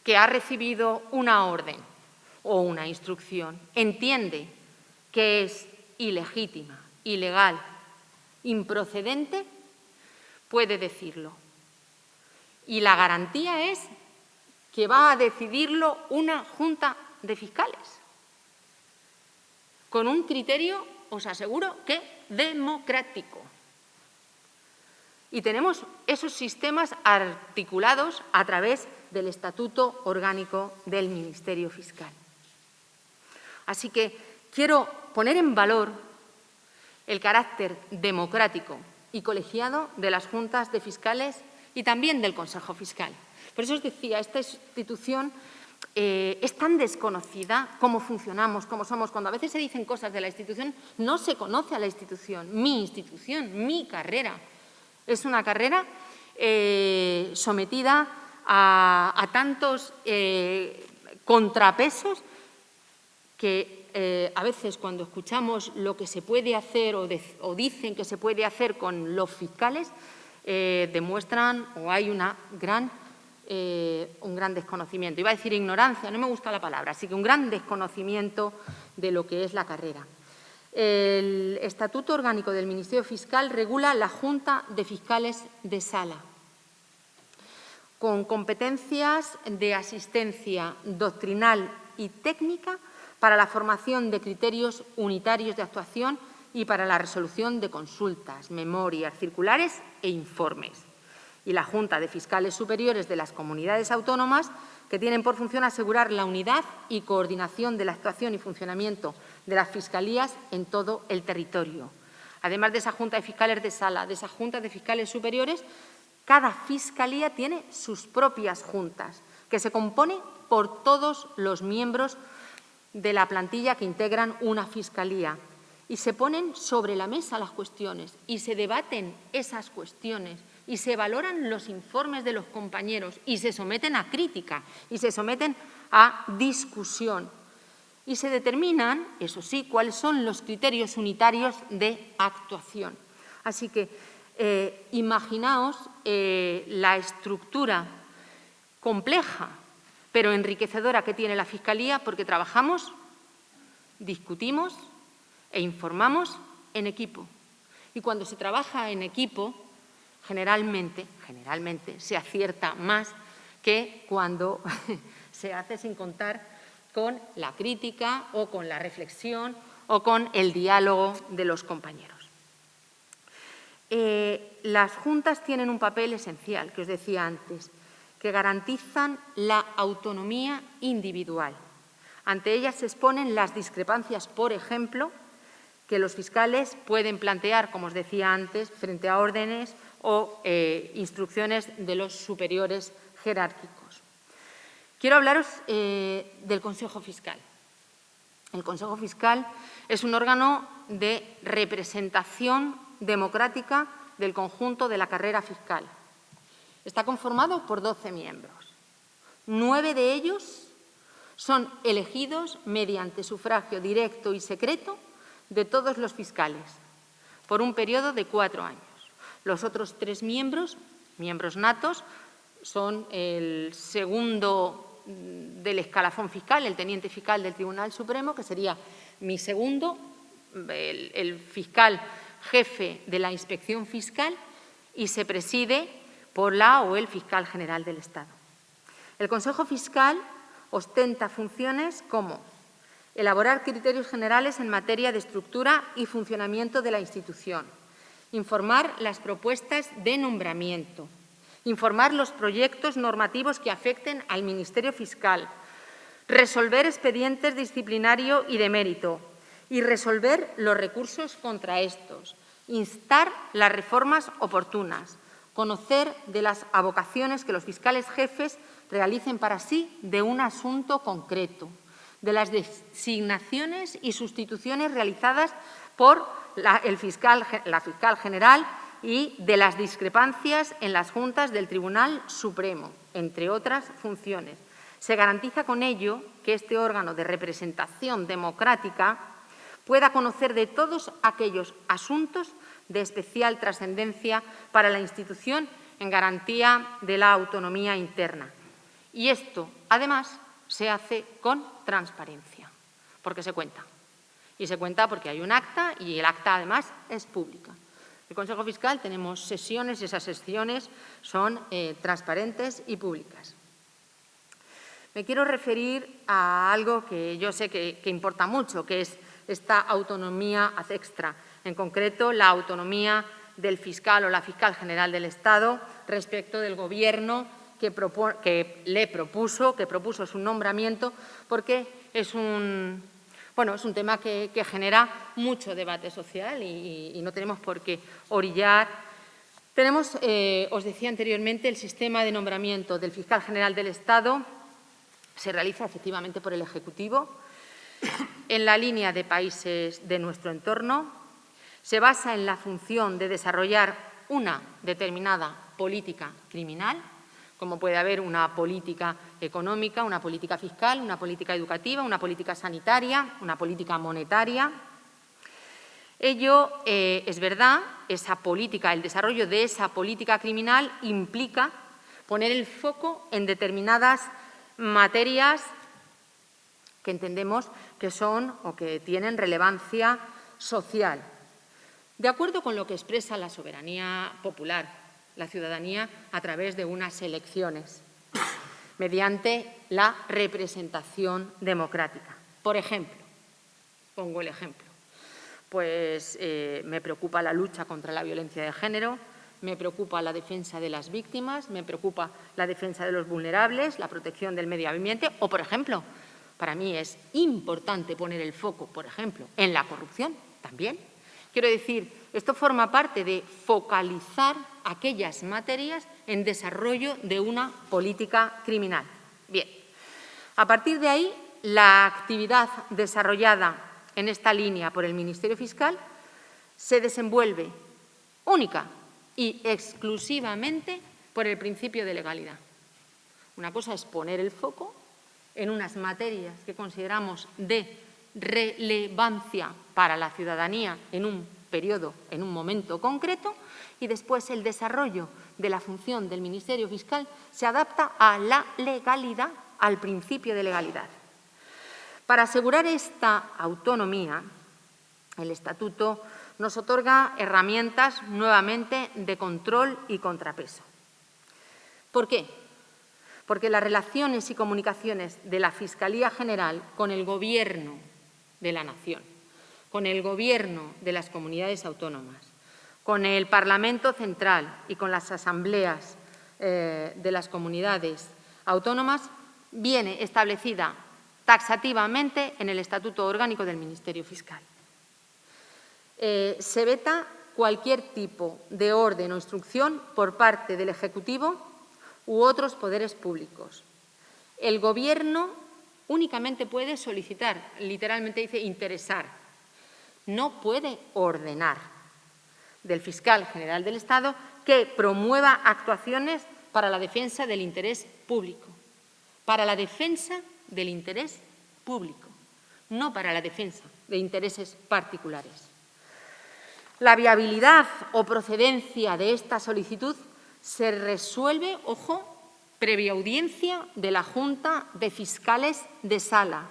que ha recibido una orden o una instrucción entiende que es ilegítima, ilegal, improcedente, puede decirlo. Y la garantía es que va a decidirlo una junta de fiscales, con un criterio, os aseguro, que democrático. Y tenemos esos sistemas articulados a través del Estatuto Orgánico del Ministerio Fiscal. Así que quiero poner en valor el carácter democrático y colegiado de las juntas de fiscales y también del Consejo Fiscal. Por eso os decía, esta institución es tan desconocida, cómo funcionamos, cómo somos. Cuando a veces se dicen cosas de la institución, no se conoce a la institución, mi carrera. Es una carrera sometida a tantos contrapesos que a veces cuando escuchamos lo que se puede hacer o dicen que se puede hacer con los fiscales, demuestran o hay un gran desconocimiento. Iba a decir ignorancia, no me gusta la palabra, así que un gran desconocimiento de lo que es la carrera. El Estatuto Orgánico del Ministerio Fiscal regula la Junta de Fiscales de Sala, con competencias de asistencia doctrinal y técnica para la formación de criterios unitarios de actuación y para la resolución de consultas, memorias, circulares e informes. Y la Junta de Fiscales Superiores de las Comunidades Autónomas, que tienen por función asegurar la unidad y coordinación de la actuación y funcionamiento de las fiscalías en todo el territorio. Además de esa Junta de Fiscales de Sala, de esa Junta de Fiscales Superiores, cada fiscalía tiene sus propias juntas, que se compone por todos los miembros de la plantilla que integran una fiscalía. Y se ponen sobre la mesa las cuestiones y se debaten esas cuestiones y se valoran los informes de los compañeros y se someten a crítica y se someten a discusión. Y se determinan, eso sí, cuáles son los criterios unitarios de actuación. Así que imaginaos la estructura compleja pero enriquecedora que tiene la Fiscalía, porque trabajamos, discutimos e informamos en equipo. Y cuando se trabaja en equipo, generalmente se acierta más que cuando se hace sin contar con la crítica o con la reflexión o con el diálogo de los compañeros. Las juntas tienen un papel esencial, que os decía antes, que garantizan la autonomía individual. Ante ellas se exponen las discrepancias, por ejemplo, que los fiscales pueden plantear, como os decía antes, frente a órdenes o instrucciones de los superiores jerárquicos. Quiero hablaros del Consejo Fiscal. El Consejo Fiscal es un órgano de representación democrática del conjunto de la carrera fiscal. Está conformado por 12 miembros. 9 de ellos son elegidos mediante sufragio directo y secreto de todos los fiscales, por un periodo de 4 años. Los otros 3 miembros natos, son el segundo del escalafón fiscal, el teniente fiscal del Tribunal Supremo, que sería mi segundo, el fiscal jefe de la Inspección Fiscal, y se preside por la o el fiscal general del Estado. El Consejo Fiscal ostenta funciones como elaborar criterios generales en materia de estructura y funcionamiento de la institución, informar las propuestas de nombramiento, informar los proyectos normativos que afecten al Ministerio Fiscal, resolver expedientes disciplinario y de mérito y resolver los recursos contra estos, instar las reformas oportunas, conocer de las avocaciones que los fiscales jefes realicen para sí de un asunto concreto, de las designaciones y sustituciones realizadas por la fiscal general y de las discrepancias en las juntas del Tribunal Supremo, entre otras funciones. Se garantiza con ello que este órgano de representación democrática pueda conocer de todos aquellos asuntos de especial trascendencia para la institución en garantía de la autonomía interna. Y esto, además, se hace con transparencia, porque se cuenta. Y se cuenta porque hay un acta y el acta, además, es pública. El Consejo Fiscal tenemos sesiones y esas sesiones son transparentes y públicas. Me quiero referir a algo que yo sé que importa mucho, que es esta autonomía ad extra, en concreto la autonomía del fiscal o la fiscal general del Estado respecto del Gobierno que propuso su nombramiento, porque es un Bueno, es un tema que genera mucho debate social y no tenemos por qué orillar. Tenemos, os decía anteriormente, el sistema de nombramiento del fiscal general del Estado se realiza efectivamente por el Ejecutivo en la línea de países de nuestro entorno. Se basa en la función de desarrollar una determinada política criminal, como puede haber una política económica, una política fiscal, una política educativa, una política sanitaria, una política monetaria. Ello, es verdad, esa política, el desarrollo de esa política criminal implica poner el foco en determinadas materias que entendemos que son o que tienen relevancia social, de acuerdo con lo que expresa la soberanía popular, la ciudadanía, a través de unas elecciones, mediante la representación democrática. Por ejemplo, pongo el ejemplo, pues me preocupa la lucha contra la violencia de género, me preocupa la defensa de las víctimas, me preocupa la defensa de los vulnerables, la protección del medio ambiente o, por ejemplo, para mí es importante poner el foco, por ejemplo, en la corrupción también. Quiero decir, esto forma parte de focalizar aquellas materias en desarrollo de una política criminal. Bien, a partir de ahí, la actividad desarrollada en esta línea por el Ministerio Fiscal se desenvuelve única y exclusivamente por el principio de legalidad. Una cosa es poner el foco en unas materias que consideramos de relevancia para la ciudadanía en un periodo, en un momento concreto, y después el desarrollo de la función del Ministerio Fiscal se adapta a la legalidad, al principio de legalidad. Para asegurar esta autonomía, el Estatuto nos otorga herramientas nuevamente de control y contrapeso. ¿Por qué? Porque las relaciones y comunicaciones de la Fiscalía General con el Gobierno de la Nación, con el Gobierno de las comunidades autónomas, con el Parlamento Central y con las asambleas de las comunidades autónomas, viene establecida taxativamente en el Estatuto Orgánico del Ministerio Fiscal. Se veta cualquier tipo de orden o instrucción por parte del Ejecutivo u otros poderes públicos. El Gobierno únicamente puede solicitar, literalmente dice interesar, no puede ordenar del fiscal general del Estado que promueva actuaciones para la defensa del interés público, para la defensa del interés público, no para la defensa de intereses particulares. La viabilidad o procedencia de esta solicitud se resuelve, ojo, previa audiencia de la Junta de Fiscales de Sala,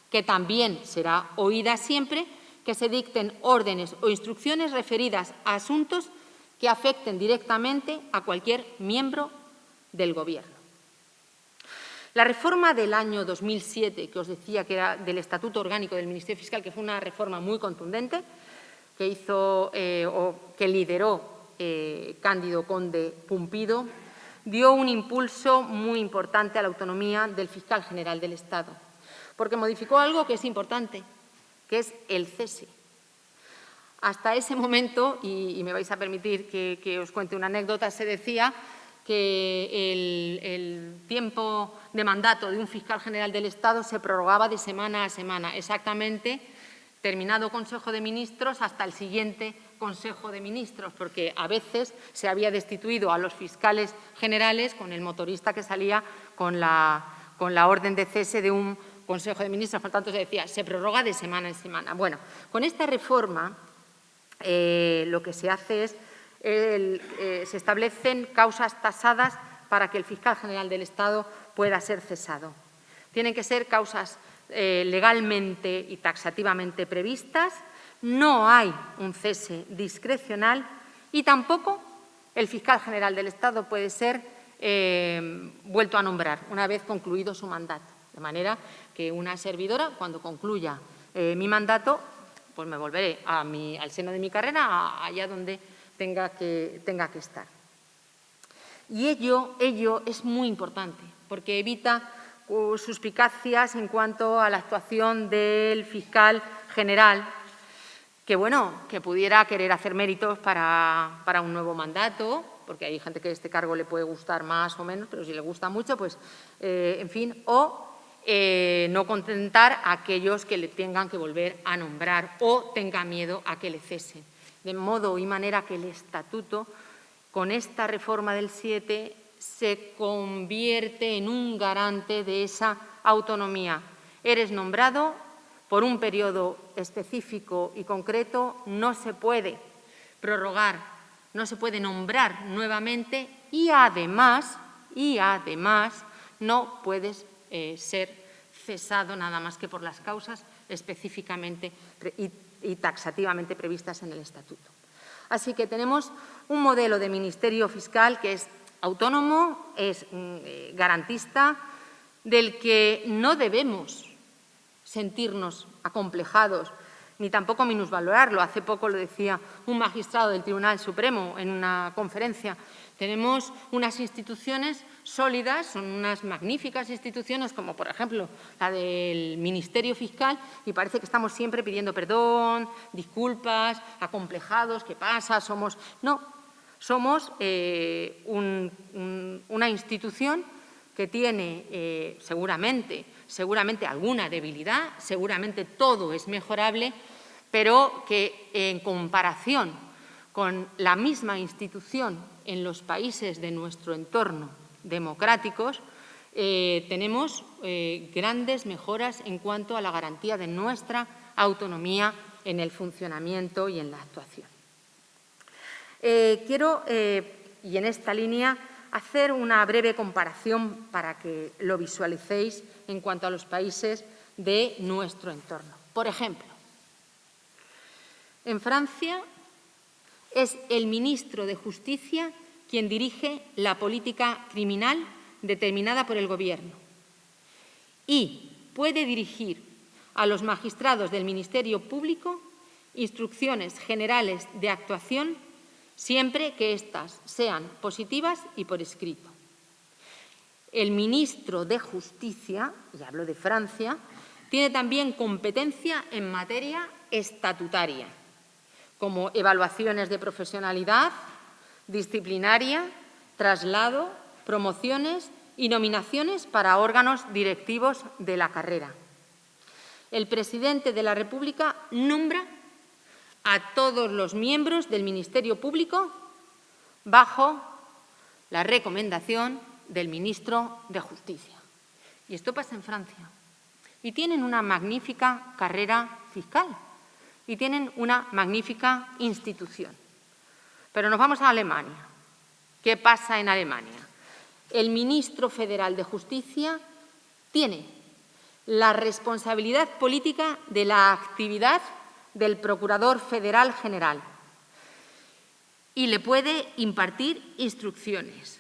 que también será oída siempre que se dicten órdenes o instrucciones referidas a asuntos que afecten directamente a cualquier miembro del Gobierno. La reforma del año 2007, que os decía que era del Estatuto Orgánico del Ministerio Fiscal, que fue una reforma muy contundente, que hizo o que lideró Cándido Conde Pumpido, dio un impulso muy importante a la autonomía del fiscal general del Estado, porque modificó algo que es importante, que es el cese. Hasta ese momento, y me vais a permitir que os cuente una anécdota, se decía que el tiempo de mandato de un fiscal general del Estado se prorrogaba de semana a semana, exactamente terminado Consejo de Ministros hasta el siguiente Consejo de Ministros, porque a veces se había destituido a los fiscales generales con el motorista que salía con la orden de cese de un Consejo de Ministros. Por tanto, se decía, se prorroga de semana en semana. Bueno, con esta reforma lo que se hace es, se establecen causas tasadas para que el fiscal general del Estado pueda ser cesado. Tienen que ser causas legalmente y taxativamente previstas, no hay un cese discrecional y tampoco el fiscal general del Estado puede ser vuelto a nombrar una vez concluido su mandato. De manera que una servidora, cuando concluya mi mandato, pues me volveré al seno de mi carrera, allá donde tenga que estar. Y ello es muy importante, porque evita suspicacias en cuanto a la actuación del fiscal general, que, bueno, que pudiera querer hacer méritos para un nuevo mandato, porque hay gente que este cargo le puede gustar más o menos, pero si le gusta mucho, pues, en fin, o no contentar a aquellos que le tengan que volver a nombrar o tenga miedo a que le cesen. De modo y manera que el Estatuto, con esta reforma del 7, se convierte en un garante de esa autonomía. Eres nombrado por un periodo específico y concreto, no se puede prorrogar, no se puede nombrar nuevamente y además no puedes ser cesado nada más que por las causas específicamente y taxativamente previstas en el Estatuto. Así que tenemos un modelo de ministerio fiscal que es autónomo, es garantista, del que no debemos sentirnos acomplejados ni tampoco minusvalorarlo. Hace poco lo decía un magistrado del Tribunal Supremo en una conferencia. Tenemos unas instituciones sólidas, son unas magníficas instituciones, como por ejemplo la del Ministerio Fiscal, y parece que estamos siempre pidiendo perdón, disculpas, acomplejados, ¿qué pasa? No, somos una institución que tiene seguramente alguna debilidad, seguramente todo es mejorable, pero que en comparación con la misma institución en los países de nuestro entorno democráticos, tenemos grandes mejoras en cuanto a la garantía de nuestra autonomía en el funcionamiento y en la actuación. Quiero, y en esta línea, hacer una breve comparación para que lo visualicéis en cuanto a los países de nuestro entorno. Por ejemplo, en Francia es el ministro de Justicia quien dirige la política criminal determinada por el Gobierno y puede dirigir a los magistrados del Ministerio Público instrucciones generales de actuación siempre que éstas sean positivas y por escrito. El ministro de Justicia, y hablo de Francia, tiene también competencia en materia estatutaria, como evaluaciones de profesionalidad, disciplinaria, traslado, promociones y nominaciones para órganos directivos de la carrera. El presidente de la República nombra a todos los miembros del Ministerio Público bajo la recomendación del ministro de Justicia. Y esto pasa en Francia. Y tienen una magnífica carrera fiscal y tienen una magnífica institución. Pero nos vamos a Alemania. ¿Qué pasa en Alemania? El ministro federal de Justicia tiene la responsabilidad política de la actividad del Procurador Federal General y le puede impartir instrucciones,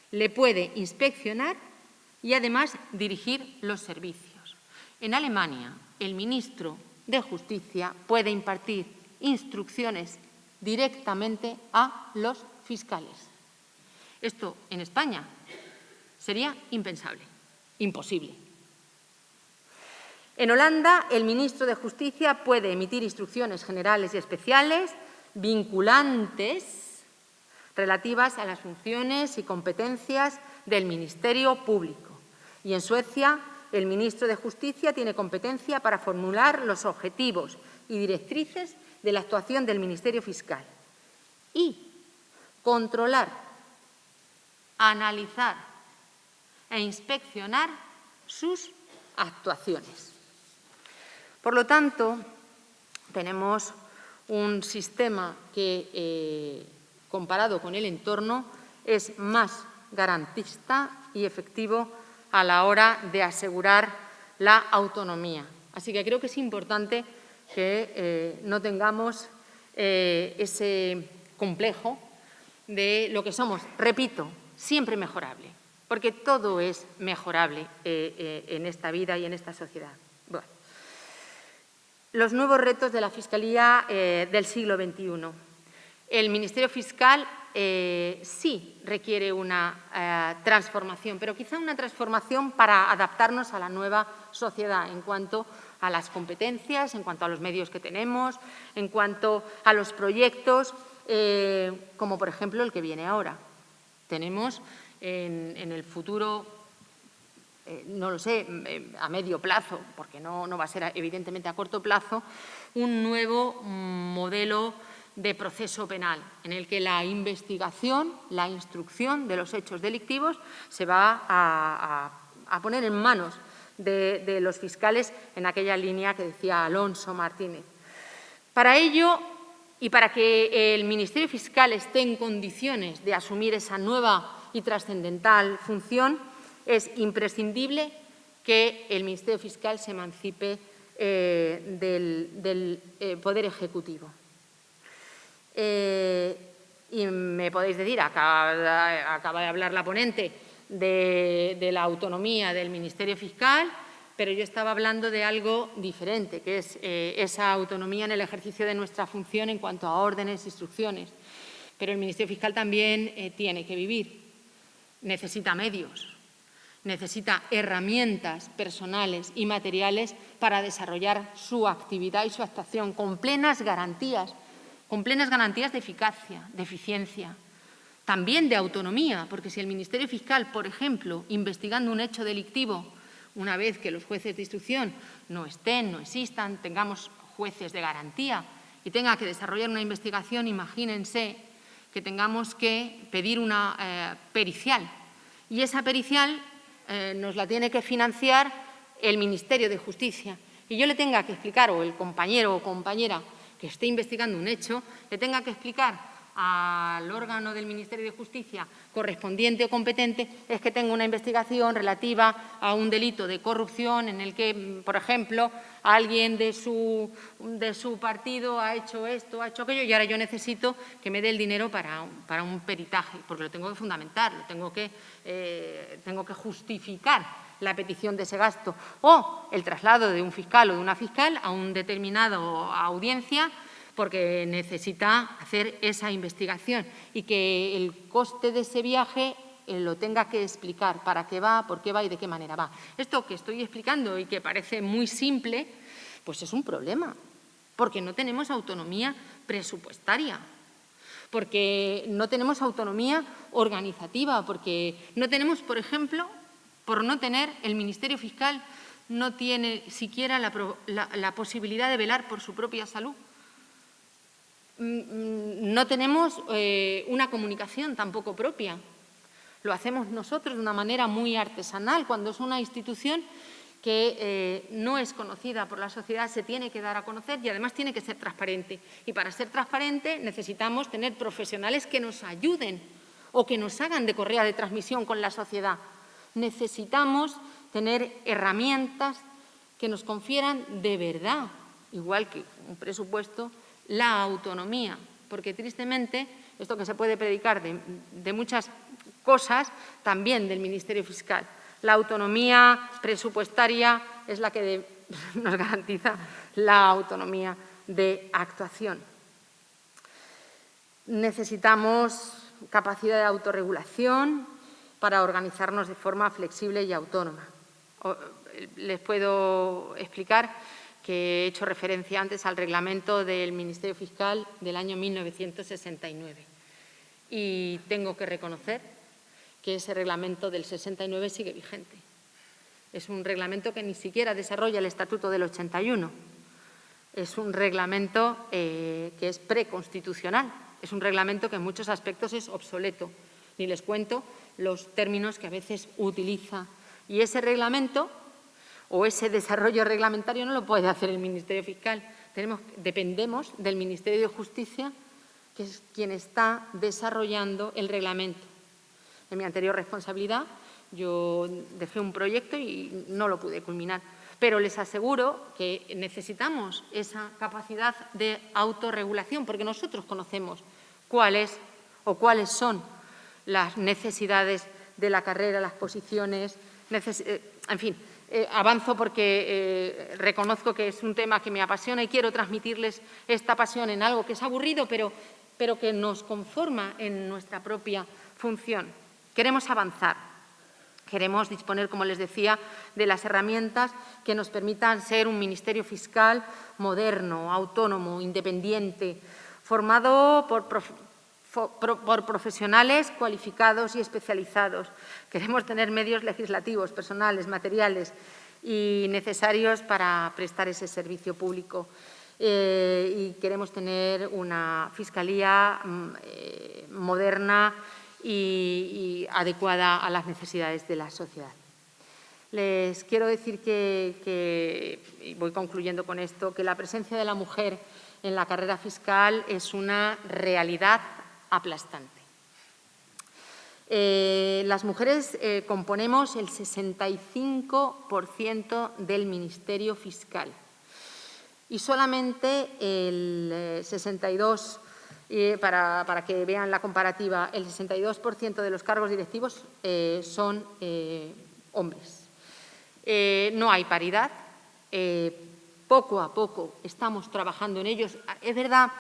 le puede inspeccionar y además dirigir los servicios. En Alemania, el ministro de Justicia puede impartir instrucciones directamente a los fiscales. Esto en España sería impensable, imposible. En Holanda, el ministro de Justicia puede emitir instrucciones generales y especiales vinculantes relativas a las funciones y competencias del Ministerio Público. Y en Suecia, el ministro de Justicia tiene competencia para formular los objetivos y directrices de la actuación del Ministerio Fiscal y controlar, analizar e inspeccionar sus actuaciones. Por lo tanto, tenemos un sistema que, comparado con el entorno, es más garantista y efectivo a la hora de asegurar la autonomía. Así que creo que es importante que no tengamos ese complejo de lo que somos, repito, siempre mejorable, porque todo es mejorable en esta vida y en esta sociedad. Bueno. Los nuevos retos de la Fiscalía del siglo XXI. El Ministerio Fiscal sí requiere una transformación, pero quizá una transformación para adaptarnos a la nueva sociedad en cuanto a las competencias, en cuanto a los medios que tenemos, en cuanto a los proyectos, como por ejemplo el que viene ahora. Tenemos en el futuro, no lo sé, a medio plazo, porque no va a ser evidentemente a corto plazo, un nuevo modelo de proceso penal, en el que la investigación, la instrucción de los hechos delictivos se va a poner en manos de los fiscales en aquella línea que decía Alonso Martínez. Para ello, y para que el Ministerio Fiscal esté en condiciones de asumir esa nueva y trascendental función, es imprescindible que el Ministerio Fiscal se emancipe del Poder Ejecutivo. Y me podéis decir, acaba de hablar la ponente de la autonomía del Ministerio Fiscal, pero yo estaba hablando de algo diferente, que es esa autonomía en el ejercicio de nuestra función en cuanto a órdenes, instrucciones. Pero el Ministerio Fiscal también tiene que vivir, necesita medios, necesita herramientas personales y materiales para desarrollar su actividad y su actuación con plenas garantías de eficacia, de eficiencia, también de autonomía, porque si el Ministerio Fiscal, por ejemplo, investigando un hecho delictivo, una vez que los jueces de instrucción no existan, tengamos jueces de garantía y tenga que desarrollar una investigación, imagínense que tengamos que pedir una pericial y esa pericial nos la tiene que financiar el Ministerio de Justicia y yo le tenga que explicar, o el compañero o compañera que esté investigando un hecho, le tenga que explicar al órgano del Ministerio de Justicia correspondiente o competente, es que tengo una investigación relativa a un delito de corrupción en el que, por ejemplo, alguien de su partido ha hecho esto, ha hecho aquello, y ahora yo necesito que me dé el dinero para un peritaje, porque lo tengo que fundamentar, tengo que justificar la petición de ese gasto, o el traslado de un fiscal o de una fiscal a una determinada audiencia porque necesita hacer esa investigación y que el coste de ese viaje lo tenga que explicar para qué va, por qué va y de qué manera va. Esto que estoy explicando y que parece muy simple, pues es un problema, porque no tenemos autonomía presupuestaria, porque no tenemos autonomía organizativa, porque no tenemos, por ejemplo, por no tener, el Ministerio Fiscal no tiene siquiera la posibilidad de velar por su propia salud. No tenemos una comunicación tampoco propia. Lo hacemos nosotros de una manera muy artesanal. Cuando es una institución que no es conocida por la sociedad, se tiene que dar a conocer y además tiene que ser transparente. Y para ser transparente necesitamos tener profesionales que nos ayuden o que nos hagan de correa de transmisión con la sociedad. Necesitamos tener herramientas que nos confieran de verdad, igual que un presupuesto, la autonomía, porque tristemente esto que se puede predicar de muchas cosas, también del Ministerio Fiscal. La autonomía presupuestaria es la que nos garantiza la autonomía de actuación. Necesitamos capacidad de autorregulación para organizarnos de forma flexible y autónoma. Les puedo explicar que he hecho referencia antes al reglamento del Ministerio Fiscal del año 1969. Y tengo que reconocer que ese reglamento del 69 sigue vigente. Es un reglamento que ni siquiera desarrolla el Estatuto del 81. Es un reglamento que es preconstitucional. Es un reglamento que en muchos aspectos es obsoleto. Ni les cuento los términos que a veces utiliza. Y ese reglamento o ese desarrollo reglamentario no lo puede hacer el Ministerio Fiscal. Dependemos del Ministerio de Justicia, que es quien está desarrollando el reglamento. En mi anterior responsabilidad yo dejé un proyecto y no lo pude culminar, pero les aseguro que necesitamos esa capacidad de autorregulación porque nosotros conocemos cuáles son las necesidades de la carrera, las posiciones, en fin. Avanzo porque reconozco que es un tema que me apasiona y quiero transmitirles esta pasión en algo que es aburrido, pero pero que nos conforma en nuestra propia función. Queremos avanzar. Queremos disponer, como les decía, de las herramientas que nos permitan ser un ministerio fiscal moderno, autónomo, independiente, formado por profesionales cualificados y especializados. Queremos tener medios legislativos, personales, materiales y necesarios para prestar ese servicio público. Y queremos tener una fiscalía moderna y adecuada a las necesidades de la sociedad. Les quiero decir y voy concluyendo con esto, que la presencia de la mujer en la carrera fiscal es una realidad aplastante. Las mujeres componemos el 65% del Ministerio Fiscal y solamente el 62%, para que vean la comparativa, el 62% de los cargos directivos son hombres. No hay paridad, poco a poco estamos trabajando en ellos. Es verdad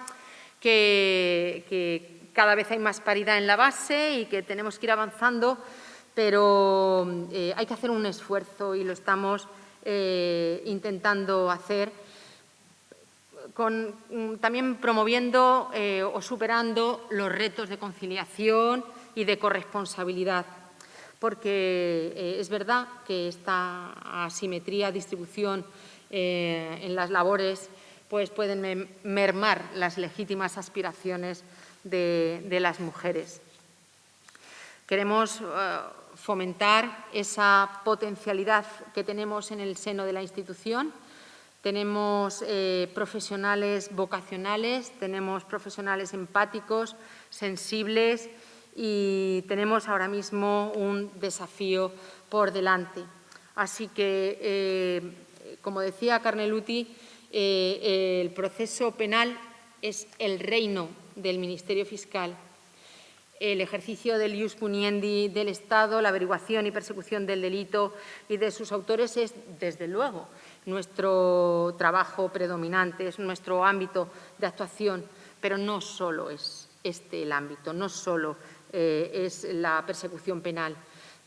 que cada vez hay más paridad en la base y que tenemos que ir avanzando, pero hay que hacer un esfuerzo y lo estamos intentando hacer, también promoviendo o superando los retos de conciliación y de corresponsabilidad, porque es verdad que esta asimetría, distribución en las labores, pues pueden mermar las legítimas aspiraciones de las mujeres. Queremos fomentar esa potencialidad que tenemos en el seno de la institución. Tenemos profesionales vocacionales, tenemos profesionales empáticos, sensibles y tenemos ahora mismo un desafío por delante. Así que, como decía Carneluti, el proceso penal es el reino del Ministerio Fiscal. El ejercicio del ius puniendi del Estado, la averiguación y persecución del delito y de sus autores es, desde luego, nuestro trabajo predominante, es nuestro ámbito de actuación, pero no solo es este el ámbito, no solo es la persecución penal.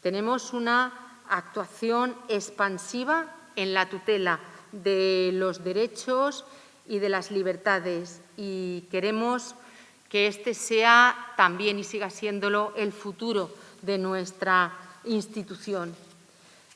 Tenemos una actuación expansiva en la tutela de los derechos y de las libertades y queremos que este sea también y siga siéndolo el futuro de nuestra institución.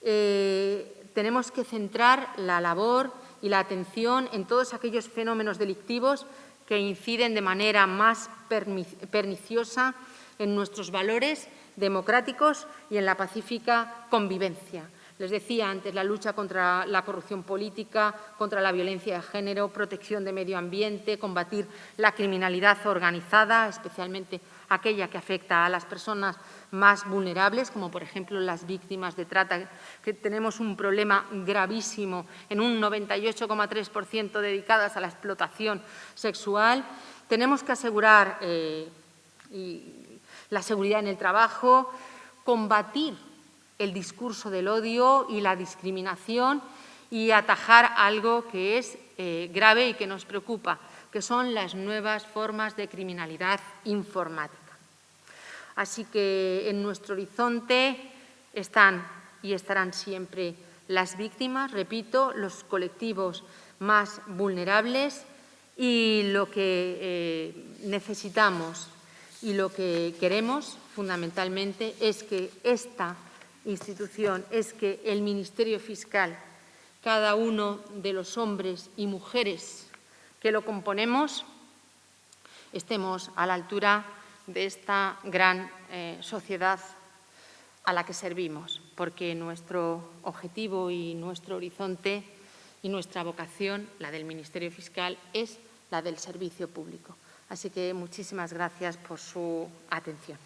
Tenemos que centrar la labor y la atención en todos aquellos fenómenos delictivos que inciden de manera más perniciosa en nuestros valores democráticos y en la pacífica convivencia. Les decía antes, la lucha contra la corrupción política, contra la violencia de género, protección del medio ambiente, combatir la criminalidad organizada, especialmente aquella que afecta a las personas más vulnerables, como por ejemplo las víctimas de trata, que tenemos un problema gravísimo en un 98,3% dedicadas a la explotación sexual. Tenemos que asegurar la seguridad en el trabajo, combatir el discurso del odio y la discriminación y atajar algo que es grave y que nos preocupa, que son las nuevas formas de criminalidad informática. Así que en nuestro horizonte están y estarán siempre las víctimas, repito, los colectivos más vulnerables y lo que necesitamos y lo que queremos fundamentalmente es que esta institución, es que el Ministerio Fiscal, cada uno de los hombres y mujeres que lo componemos, estemos a la altura de esta gran sociedad a la que servimos, porque nuestro objetivo y nuestro horizonte y nuestra vocación, la del Ministerio Fiscal, es la del servicio público. Así que muchísimas gracias por su atención.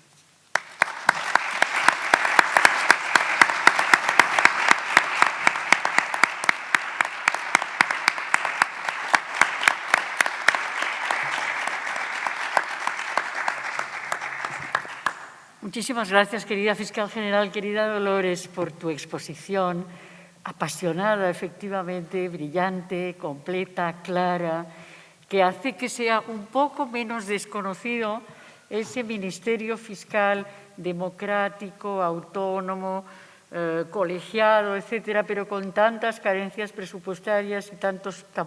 Muchísimas gracias, querida fiscal general, querida Dolores, por tu exposición apasionada, efectivamente, brillante, completa, clara, que hace que sea un poco menos desconocido ese Ministerio Fiscal democrático, autónomo, colegiado, etcétera, pero con tantas carencias presupuestarias y tan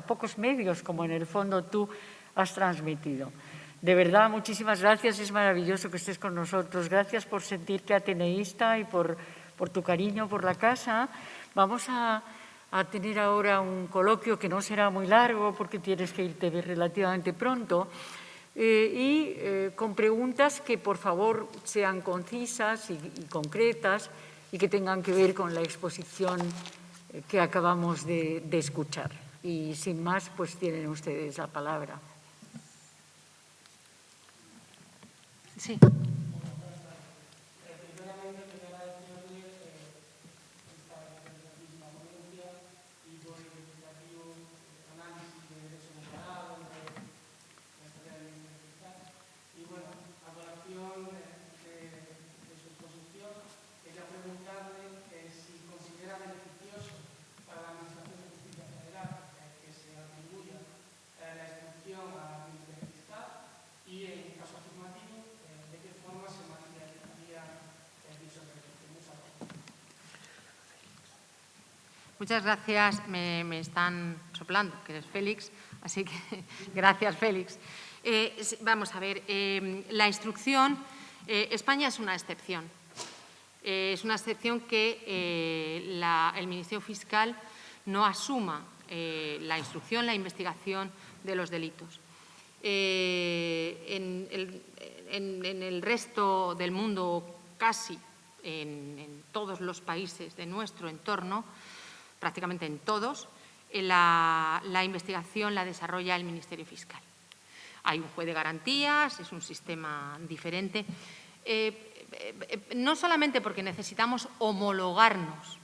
pocos medios como en el fondo tú has transmitido. De verdad, muchísimas gracias, es maravilloso que estés con nosotros. Gracias por sentirte ateneísta y por tu cariño por la casa. Vamos a tener ahora un coloquio que no será muy largo porque tienes que irte relativamente pronto, con preguntas que por favor sean concisas y concretas y que tengan que ver con la exposición que acabamos de escuchar. Y sin más, pues tienen ustedes la palabra. Sí. Muchas gracias. Me están soplando, que eres Félix, así que gracias, Félix. Vamos a ver, la instrucción, España es una excepción. Es una excepción que el Ministerio Fiscal no asuma la instrucción, la investigación de los delitos. En el resto del mundo, casi en todos los países de nuestro entorno, prácticamente en todos, la investigación la desarrolla el Ministerio Fiscal. Hay un juez de garantías, es un sistema diferente, no solamente porque necesitamos homologarnos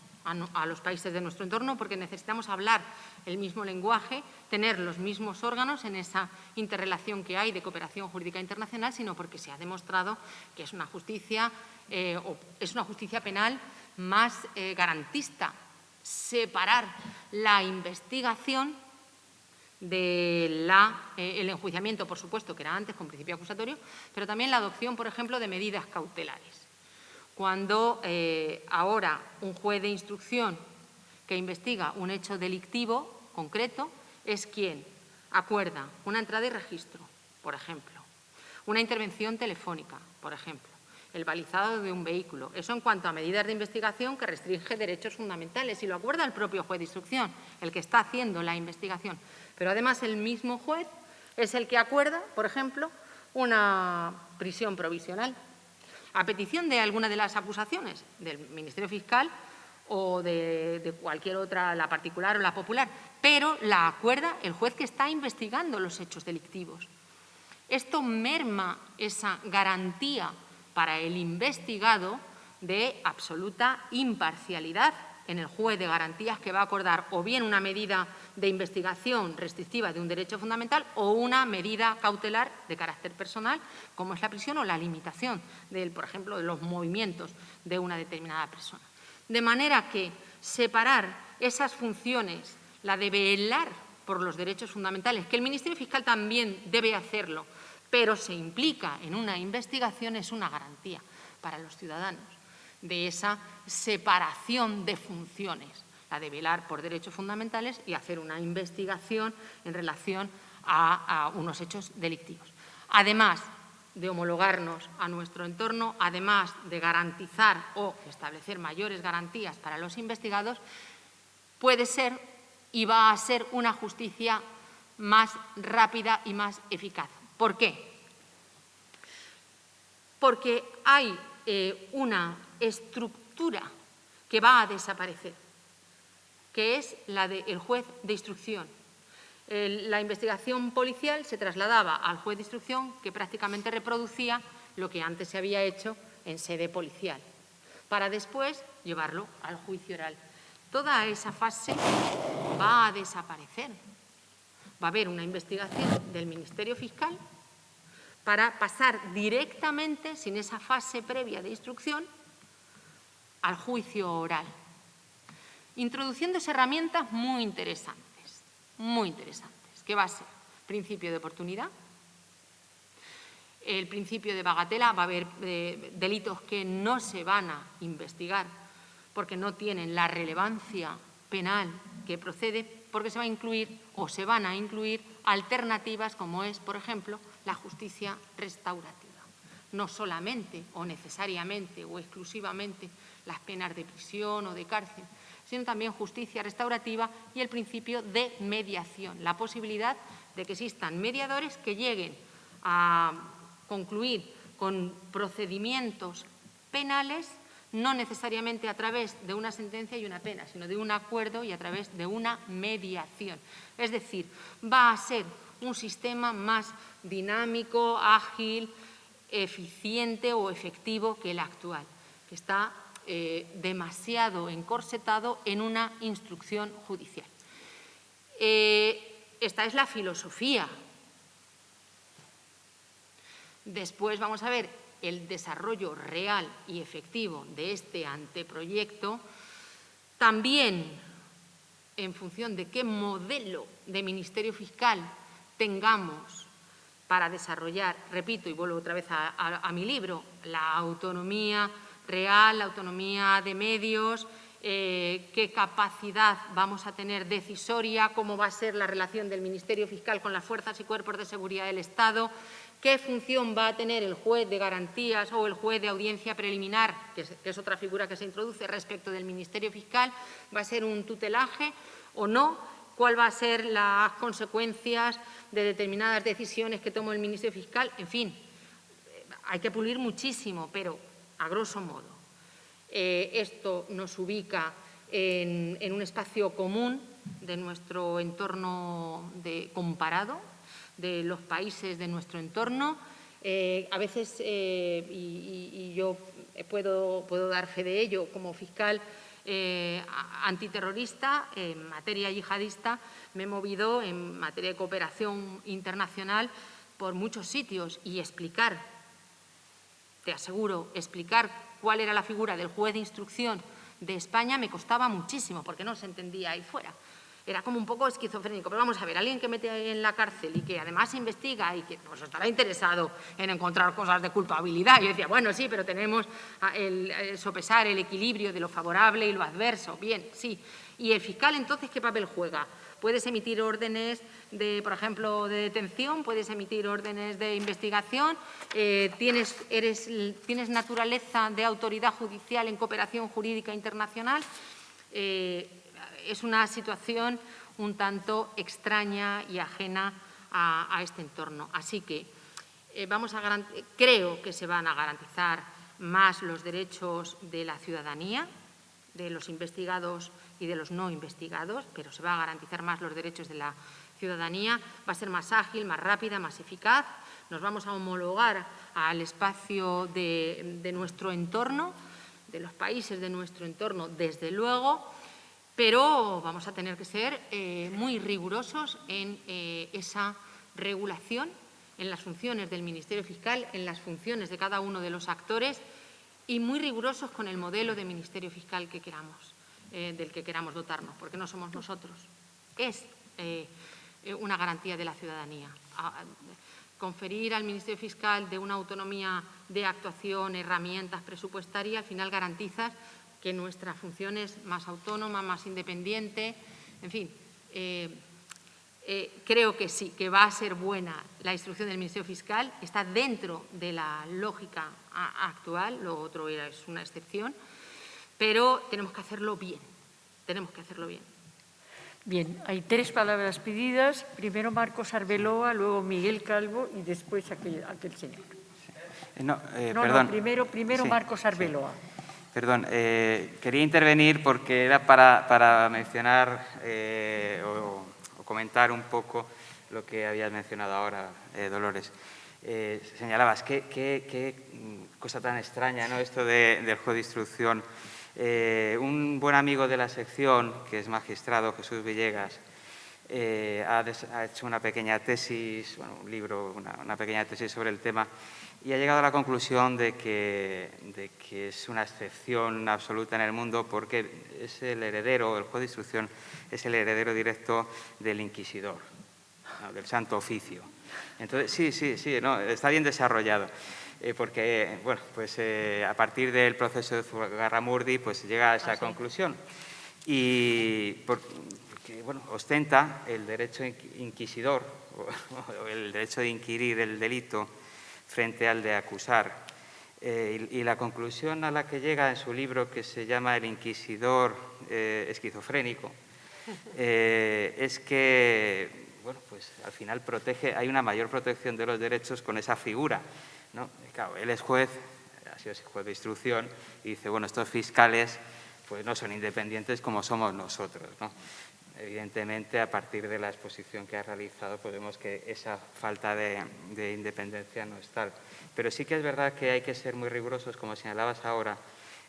a los países de nuestro entorno, porque necesitamos hablar el mismo lenguaje, tener los mismos órganos en esa interrelación que hay de cooperación jurídica internacional, sino porque se ha demostrado que es una justicia penal más garantista. Separar la investigación del enjuiciamiento, por supuesto, que era antes con principio acusatorio, pero también la adopción, por ejemplo, de medidas cautelares. Cuando ahora un juez de instrucción que investiga un hecho delictivo concreto es quien acuerda una entrada y registro, por ejemplo, una intervención telefónica, por ejemplo, el balizado de un vehículo. Eso en cuanto a medidas de investigación que restringe derechos fundamentales y lo acuerda el propio juez de instrucción, el que está haciendo la investigación. Pero además el mismo juez es el que acuerda, por ejemplo, una prisión provisional a petición de alguna de las acusaciones del Ministerio Fiscal o de cualquier otra, la particular o la popular, pero la acuerda el juez que está investigando los hechos delictivos. Esto merma esa garantía para el investigado de absoluta imparcialidad en el juez de garantías que va a acordar o bien una medida de investigación restrictiva de un derecho fundamental o una medida cautelar de carácter personal, como es la prisión o la limitación, por ejemplo, de los movimientos de una determinada persona. De manera que separar esas funciones, la de velar por los derechos fundamentales, que el Ministerio Fiscal también debe hacerlo, pero se implica en una investigación, es una garantía para los ciudadanos de esa separación de funciones, la de velar por derechos fundamentales y hacer una investigación en relación a unos hechos delictivos. Además de homologarnos a nuestro entorno, además de garantizar o establecer mayores garantías para los investigados, puede ser y va a ser una justicia más rápida y más eficaz. ¿Por qué? Porque hay una estructura que va a desaparecer, que es la del juez de instrucción. La investigación policial se trasladaba al juez de instrucción, que prácticamente reproducía lo que antes se había hecho en sede policial, para después llevarlo al juicio oral. Toda esa fase va a desaparecer. Va a haber una investigación del Ministerio Fiscal para pasar directamente, sin esa fase previa de instrucción, al juicio oral, introduciéndose herramientas muy interesantes, que va a ser Principio de oportunidad. El principio de bagatela, va a haber delitos que no se van a investigar porque no tienen la relevancia penal que procede, porque se va a incluir o se van a incluir alternativas como es, por ejemplo, la justicia restaurativa. No solamente o necesariamente o exclusivamente las penas de prisión o de cárcel, sino también justicia restaurativa y el principio de mediación, la posibilidad de que existan mediadores que lleguen a concluir con procedimientos penales, no necesariamente a través de una sentencia y una pena, sino de un acuerdo y a través de una mediación. Es decir, va a ser un sistema más dinámico, ágil, eficiente o efectivo que el actual, que está demasiado encorsetado en una instrucción judicial. Esta es la filosofía. Después vamos a ver el desarrollo real y efectivo de este anteproyecto, también en función de qué modelo de Ministerio Fiscal tengamos para desarrollar, repito y vuelvo otra vez a mi libro, la autonomía real, la autonomía de medios, qué capacidad vamos a tener decisoria, cómo va a ser la relación del Ministerio Fiscal con las fuerzas y cuerpos de seguridad del Estado, qué función va a tener el juez de garantías o el juez de audiencia preliminar, que es otra figura que se introduce respecto del Ministerio Fiscal, va a ser un tutelaje o no, cuál va a ser las consecuencias de determinadas decisiones que tome el Ministerio Fiscal, en fin, hay que pulir muchísimo, pero a grosso modo. Esto nos ubica en un espacio común de nuestro entorno comparado, de los países de nuestro entorno. A veces, y yo puedo dar fe de ello como fiscal antiterrorista, en materia yihadista, me he movido en materia de cooperación internacional por muchos sitios y explicar, te aseguro, explicar cuál era la figura del juez de instrucción de España me costaba muchísimo porque no se entendía ahí fuera. Era como un poco esquizofrénico, pero vamos a ver, alguien que mete en la cárcel y que además investiga y que pues, estará interesado en encontrar cosas de culpabilidad. Yo decía, bueno, sí, pero tenemos el sopesar el equilibrio de lo favorable y lo adverso. Bien, sí. ¿Y el fiscal entonces qué papel juega? Puedes emitir órdenes, por ejemplo, de detención, puedes emitir órdenes de investigación, tienes naturaleza de autoridad judicial en cooperación jurídica internacional. Es una situación un tanto extraña y ajena a este entorno. Así que creo que se van a garantizar más los derechos de la ciudadanía, de los investigados y de los no investigados, pero se va a garantizar más los derechos de la ciudadanía, va a ser más ágil, más rápida, más eficaz. Nos vamos a homologar al espacio de nuestro entorno, de los países de nuestro entorno, desde luego, pero vamos a tener que ser muy rigurosos en esa regulación, en las funciones del Ministerio Fiscal, en las funciones de cada uno de los actores y muy rigurosos con el modelo de Ministerio Fiscal que queramos, del que queramos dotarnos, porque no somos nosotros. Es una garantía de la ciudadanía. Conferir al Ministerio Fiscal de una autonomía de actuación, herramientas presupuestarias, al final garantizas que nuestra función es más autónoma, más independiente, en fin, creo que sí, que va a ser buena la instrucción del Ministerio Fiscal, está dentro de la lógica actual, lo otro es una excepción, pero tenemos que hacerlo bien, Bien, hay 3 palabras pedidas, primero Marcos Arbeloa, luego Miguel Calvo y después aquel señor. Perdón. Primero sí, Marcos Arbeloa. Sí. Perdón, quería intervenir porque era para mencionar o comentar un poco lo que habías mencionado ahora, Dolores. Señalabas, qué cosa tan extraña, ¿no? Esto del juez de instrucción. Un buen amigo de la sección, que es magistrado, Jesús Villegas, ha hecho una pequeña tesis, bueno, un libro, una pequeña tesis sobre el tema y ha llegado a la conclusión de que es una excepción absoluta en el mundo porque es el juez de instrucción es el heredero directo del inquisidor. del Santo Oficio. Entonces, sí, no, está bien desarrollado. Porque, bueno, pues a partir del proceso de Zugarramurdi, pues llega a esa conclusión. Y porque, bueno, ostenta el derecho inquisidor, o el derecho de inquirir el delito frente al de acusar. Y la conclusión a la que llega en su libro, que se llama El inquisidor esquizofrénico, es que, bueno, pues al final hay una mayor protección de los derechos con esa figura, ¿no? Claro, él es juez, ha sido juez de instrucción, y dice, bueno, estos fiscales pues no son independientes como somos nosotros, ¿no? Evidentemente, a partir de la exposición que ha realizado, pues vemos que esa falta de independencia no es tal. Pero sí que es verdad que hay que ser muy rigurosos, como señalabas ahora,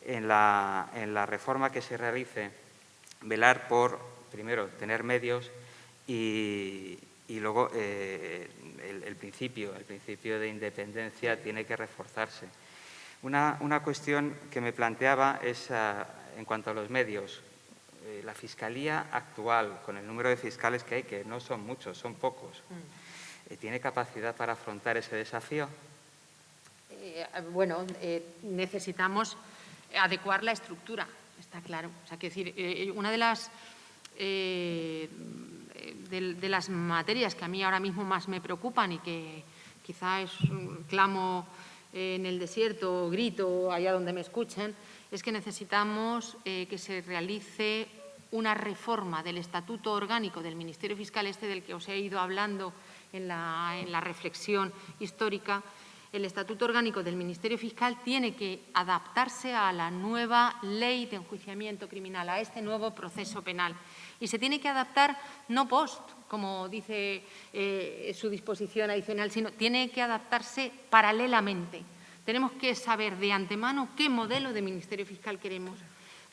en la reforma que se realice, velar por, primero, tener medios y luego el principio de independencia tiene que reforzarse. Una cuestión que me planteaba es, en cuanto a los medios, la Fiscalía actual, con el número de fiscales que hay, que no son muchos, son pocos, ¿tiene capacidad para afrontar ese desafío? Bueno, necesitamos adecuar la estructura, está claro. O sea, quiero decir, una de las materias que a mí ahora mismo más me preocupan y que quizá es un clamo en el desierto, grito allá donde me escuchen, es que necesitamos que se realice una reforma del Estatuto Orgánico del Ministerio Fiscal, del que os he ido hablando en la reflexión histórica. El Estatuto Orgánico del Ministerio Fiscal tiene que adaptarse a la nueva ley de enjuiciamiento criminal, a este nuevo proceso penal. Y se tiene que adaptar no post, como dice su disposición adicional, sino tiene que adaptarse paralelamente. Tenemos que saber de antemano qué modelo de Ministerio Fiscal queremos,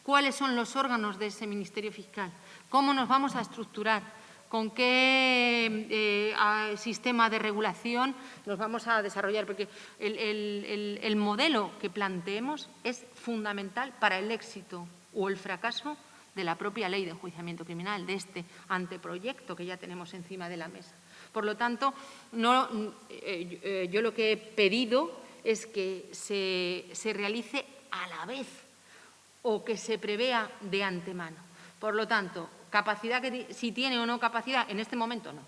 cuáles son los órganos de ese Ministerio Fiscal, cómo nos vamos a estructurar, con qué sistema de regulación nos vamos a desarrollar, porque el modelo que planteemos es fundamental para el éxito o el fracaso de la propia ley de enjuiciamiento criminal, de este anteproyecto que ya tenemos encima de la mesa. Por lo tanto, yo lo que he pedido es que se realice a la vez o que se prevea de antemano. Por lo tanto, capacidad si tiene o no capacidad, en este momento no.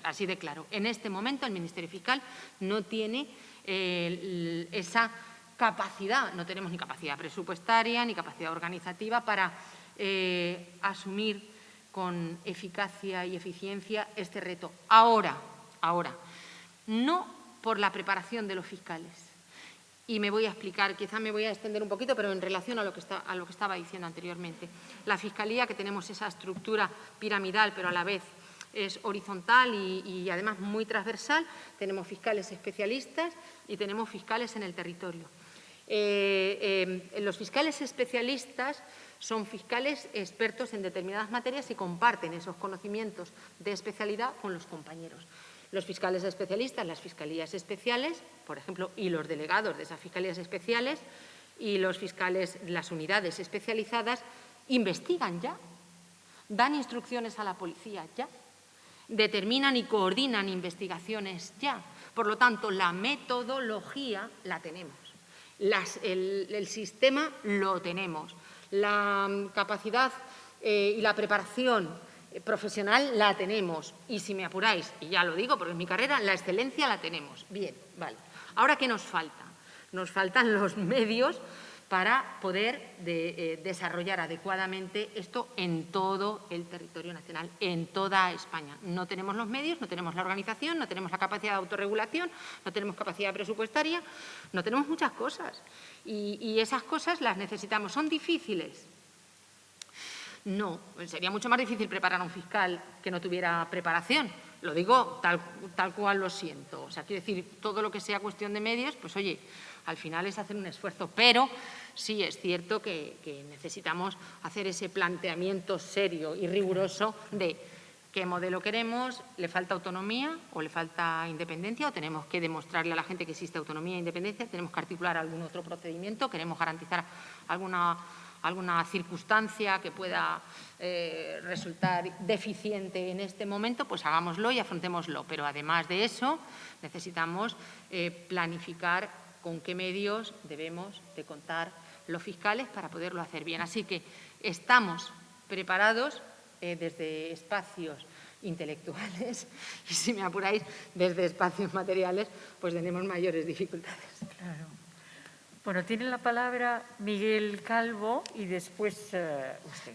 Así de claro. En este momento el Ministerio Fiscal no tiene esa capacidad, no tenemos ni capacidad presupuestaria ni capacidad organizativa para asumir con eficacia y eficiencia este reto. Ahora, no por la preparación de los fiscales. Y me voy a explicar, quizá me voy a extender un poquito, pero en relación a lo que estaba diciendo anteriormente. La Fiscalía, que tenemos esa estructura piramidal, pero a la vez es horizontal y además muy transversal, tenemos fiscales especialistas y tenemos fiscales en el territorio. Los fiscales especialistas son fiscales expertos en determinadas materias y comparten esos conocimientos de especialidad con los compañeros. Los fiscales especialistas, las fiscalías especiales, por ejemplo, y los delegados de esas fiscalías especiales y los fiscales, las unidades especializadas, investigan ya, dan instrucciones a la policía ya, determinan y coordinan investigaciones ya. Por lo tanto, la metodología la tenemos, el sistema lo tenemos, la capacidad y la preparación profesional la tenemos y, si me apuráis, y ya lo digo porque es mi carrera, la excelencia la tenemos. Bien, vale. Ahora, ¿qué nos falta? Nos faltan los medios para poder desarrollar adecuadamente esto en todo el territorio nacional, en toda España. No tenemos los medios, no tenemos la organización, no tenemos la capacidad de autorregulación, no tenemos capacidad presupuestaria, no tenemos muchas cosas. Y esas cosas las necesitamos. ¿Son difíciles? No, sería mucho más difícil preparar a un fiscal que no tuviera preparación. Lo digo tal cual lo siento. O sea, quiero decir, todo lo que sea cuestión de medios, pues oye, al final es hacer un esfuerzo. Pero sí es cierto que necesitamos hacer ese planteamiento serio y riguroso de qué modelo queremos, le falta autonomía o le falta independencia, o tenemos que demostrarle a la gente que existe autonomía e independencia, tenemos que articular algún otro procedimiento, queremos garantizar alguna alguna circunstancia que pueda resultar deficiente en este momento, pues hagámoslo y afrontémoslo. Pero además de eso, necesitamos planificar con qué medios debemos de contar los fiscales para poderlo hacer bien. Así que estamos preparados desde espacios intelectuales y, si me apuráis, desde espacios materiales, pues tenemos mayores dificultades. Claro. Bueno, tiene la palabra Miguel Calvo y después usted.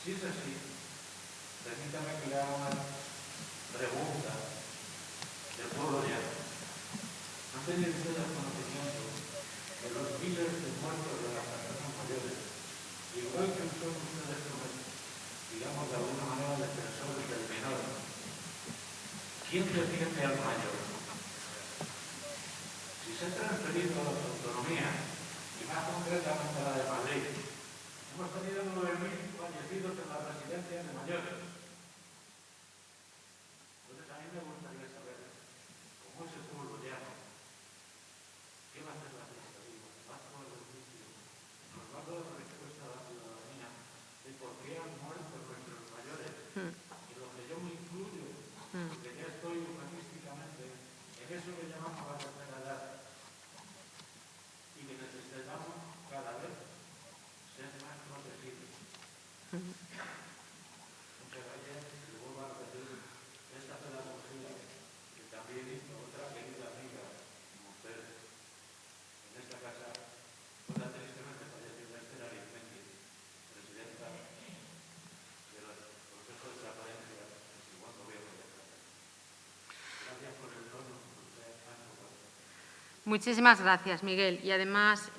Si es así, permítame que le haga una pregunta del pueblo llano. ¿Han tenido ustedes conocimiento de los miles de muertos de las personas mayores? Igual que son ustedes, digamos, de alguna manera, defensores del menor. ¿Quién defiende al mayor? Si se ha transferido a las autonomías, y más concretamente a la de Madrid, hemos tenido 9.000 fallecidos en las residencias de mayores. Entonces, a mí me gustaría saber, cómo es el pueblo llano, qué va a hacer la Fiscalía, va a actuar el juicio, nos va a dar respuesta a la ciudadanía de por qué han muerto nuestros mayores, en lo que yo me incluyo, porque ya estoy humanísticamente en eso que llamamos la tercera edad, y que necesitamos cada vez ser más protegidos. Muchas gracias, y vuelvo a repetir esta pedagogía que también hizo otra querida amiga como usted en esta casa, con la tristemente fallecida Esther Arizmendi, presidenta del Consejo de Transparencia del buen gobierno de España. Gracias por el tono que usted ha tomado. Muchísimas gracias, Miguel. Y además,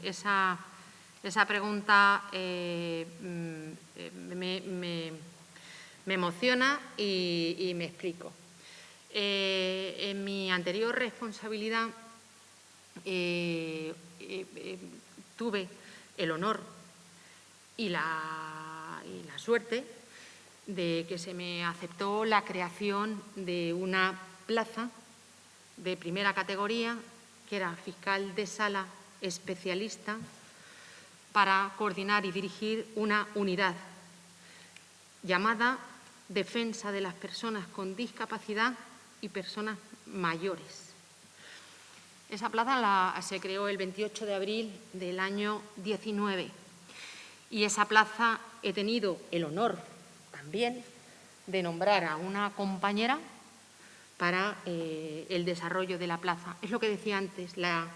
esa pregunta me emociona y me explico. En mi anterior responsabilidad tuve el honor y la suerte de que se me aceptó la creación de una plaza de primera categoría, que era fiscal de sala especialista, para coordinar y dirigir una unidad llamada Defensa de las Personas con Discapacidad y Personas Mayores. Esa plaza se creó el 28 de abril del año 19 y esa plaza he tenido el honor también de nombrar a una compañera para el desarrollo de la plaza. Es lo que decía antes, la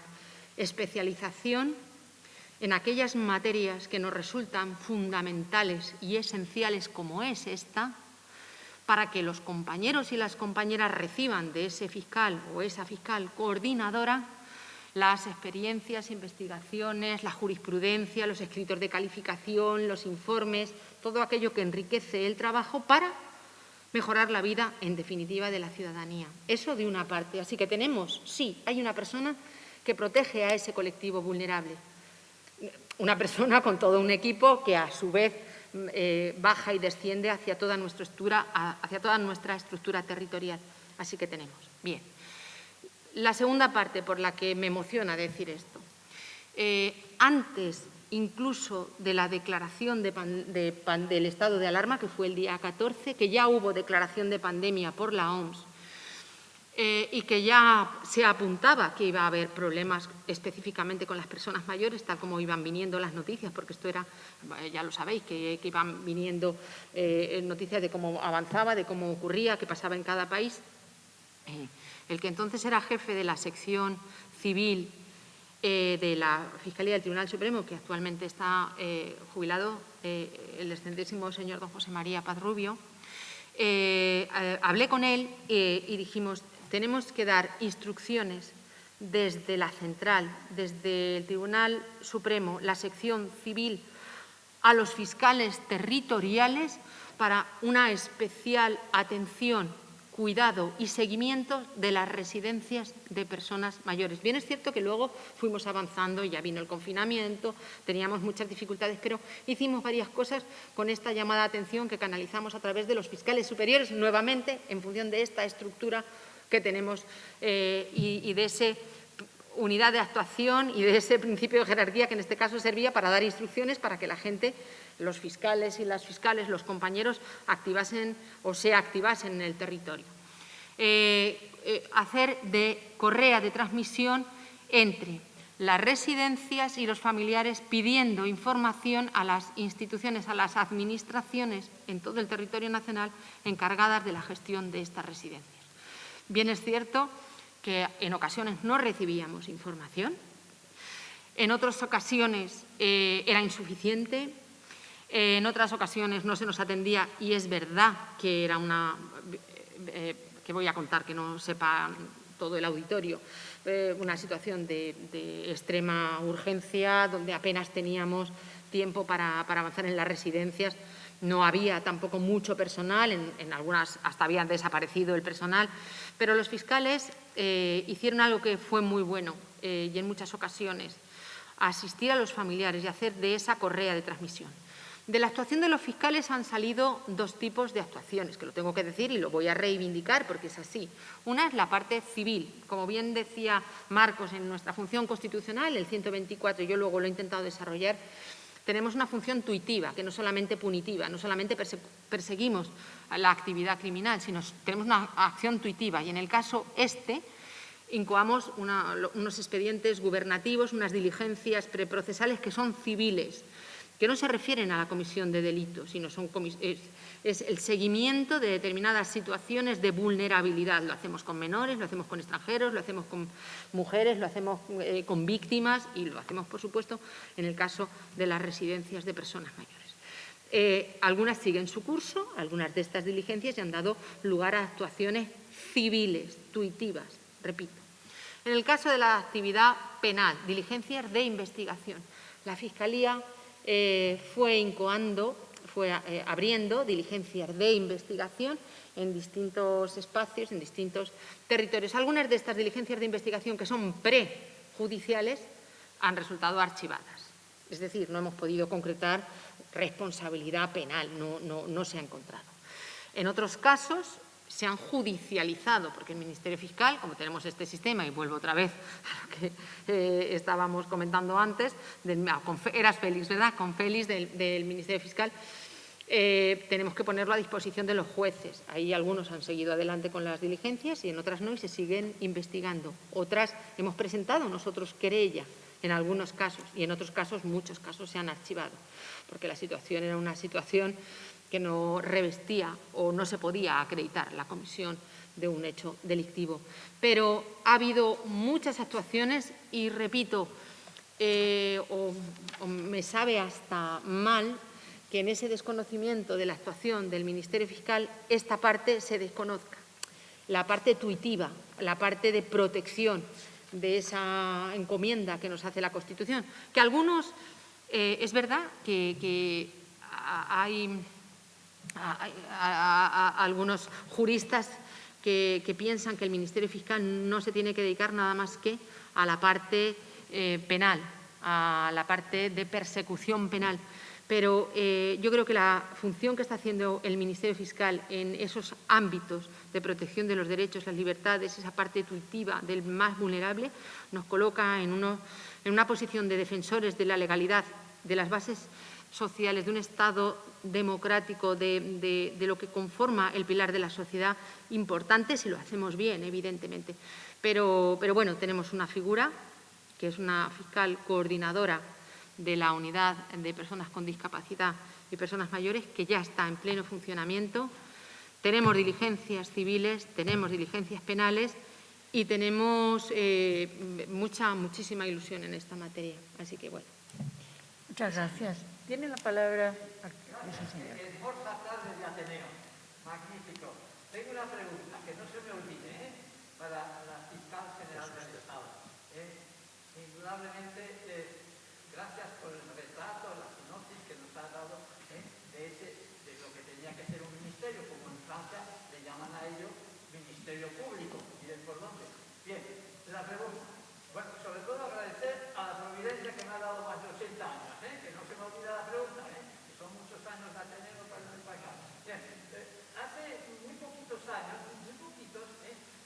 especialización en aquellas materias que nos resultan fundamentales y esenciales, como es esta, para que los compañeros y las compañeras reciban de ese fiscal o esa fiscal coordinadora las experiencias, investigaciones, la jurisprudencia, los escritos de calificación, los informes, todo aquello que enriquece el trabajo para mejorar la vida, en definitiva, de la ciudadanía. Eso de una parte. Así que tenemos, sí, hay una persona que protege a ese colectivo vulnerable. Una persona con todo un equipo que, a su vez, baja y desciende hacia toda nuestra estructura territorial. Así que tenemos. Bien. La segunda parte por la que me emociona decir esto. Antes incluso de la declaración del estado de alarma, que fue el día 14, que ya hubo declaración de pandemia por la OMS, y que ya se apuntaba que iba a haber problemas específicamente con las personas mayores, tal como iban viniendo las noticias, porque esto era, ya lo sabéis, que iban viniendo noticias de cómo avanzaba, de cómo ocurría, qué pasaba en cada país. El que entonces era jefe de la sección civil de la Fiscalía del Tribunal Supremo, que actualmente está jubilado, el excelentísimo señor don José María Paz Rubio, hablé con él y dijimos, tenemos que dar instrucciones desde la central, desde el Tribunal Supremo, la sección civil, a los fiscales territoriales para una especial atención, cuidado y seguimiento de las residencias de personas mayores. Bien es cierto que luego fuimos avanzando, ya vino el confinamiento, teníamos muchas dificultades, pero hicimos varias cosas con esta llamada de atención que canalizamos a través de los fiscales superiores, nuevamente en función de esta estructura que tenemos y de esa unidad de actuación y de ese principio de jerarquía que en este caso servía para dar instrucciones para que la gente, los fiscales y las fiscales, los compañeros, activasen o se activasen en el territorio. Hacer de correa de transmisión entre las residencias y los familiares pidiendo información a las instituciones, a las administraciones en todo el territorio nacional encargadas de la gestión de estas residencias. Bien es cierto que en ocasiones no recibíamos información, en otras ocasiones era insuficiente, en otras ocasiones no se nos atendía y es verdad que era que voy a contar que no sepa todo el auditorio, una situación de extrema urgencia donde apenas teníamos tiempo para avanzar en las residencias. No había tampoco mucho personal, en algunas hasta habían desaparecido el personal, pero los fiscales hicieron algo que fue muy bueno y en muchas ocasiones, asistir a los familiares y hacer de esa correa de transmisión. De la actuación de los fiscales han salido dos tipos de actuaciones, que lo tengo que decir y lo voy a reivindicar porque es así. Una es la parte civil, como bien decía Marcos en nuestra función constitucional, el 124, yo luego lo he intentado desarrollar. Tenemos una función tuitiva, que no solamente punitiva, no solamente perseguimos la actividad criminal, sino tenemos una acción tuitiva. Y en el caso incoamos unos expedientes gubernativos, unas diligencias preprocesales que son civiles, que no se refieren a la comisión de delitos, sino es el seguimiento de determinadas situaciones de vulnerabilidad. Lo hacemos con menores, lo hacemos con extranjeros, lo hacemos con mujeres, lo hacemos con víctimas y lo hacemos, por supuesto, en el caso de las residencias de personas mayores. Algunas siguen su curso, algunas de estas diligencias ya han dado lugar a actuaciones civiles, tuitivas, repito. En el caso de la actividad penal, diligencias de investigación, la Fiscalía fue abriendo diligencias de investigación en distintos espacios, en distintos territorios. Algunas de estas diligencias de investigación que son prejudiciales han resultado archivadas. Es decir, no hemos podido concretar responsabilidad penal, no se ha encontrado. En otros casos se han judicializado, porque el Ministerio Fiscal, como tenemos este sistema, y vuelvo otra vez a lo que estábamos comentando antes, eras Félix, ¿verdad? Con Félix del Ministerio Fiscal, tenemos que ponerlo a disposición de los jueces. Ahí algunos han seguido adelante con las diligencias y en otras no y se siguen investigando. Otras hemos presentado nosotros querella en algunos casos y en otros casos, muchos casos se han archivado, porque la situación era una situación que no revestía o no se podía acreditar la comisión de un hecho delictivo. Pero ha habido muchas actuaciones y, repito, o me sabe hasta mal que en ese desconocimiento de la actuación del Ministerio Fiscal esta parte se desconozca. La parte tuitiva, la parte de protección de esa encomienda que nos hace la Constitución. Que algunos, es verdad que hay algunos juristas que piensan que el Ministerio Fiscal no se tiene que dedicar nada más que a la parte penal, a la parte de persecución penal. Pero yo creo que la función que está haciendo el Ministerio Fiscal en esos ámbitos de protección de los derechos, las libertades, esa parte tuitiva del más vulnerable, nos coloca en una posición de defensores de la legalidad, de las bases sociales, de un Estado democrático, de lo que conforma el pilar de la sociedad, importante si lo hacemos bien, evidentemente. Pero bueno, tenemos una figura que es una fiscal coordinadora de la unidad de personas con discapacidad y personas mayores, que ya está en pleno funcionamiento. Tenemos diligencias civiles, tenemos diligencias penales y tenemos muchísima ilusión en esta materia. Así que, bueno. Muchas gracias. Tiene la palabra ese señor. Forza Tardes de Ateneo. Magnífico. Tengo una pregunta, que no se me olvide. para la fiscal general del Estado. Indudablemente, gracias por el retrato, la sinopsis que nos ha dado de lo que tenía que ser un ministerio, como en Francia le llaman a ello Ministerio Público. ¿Y por dónde? Bien, la pregunta. Bueno, sobre todo agradecer a la providencia que me ha dado más de 80 años, que no se me olvida la pregunta, que son muchos años de Ateneo para acá. Bien, hace muy poquitos años,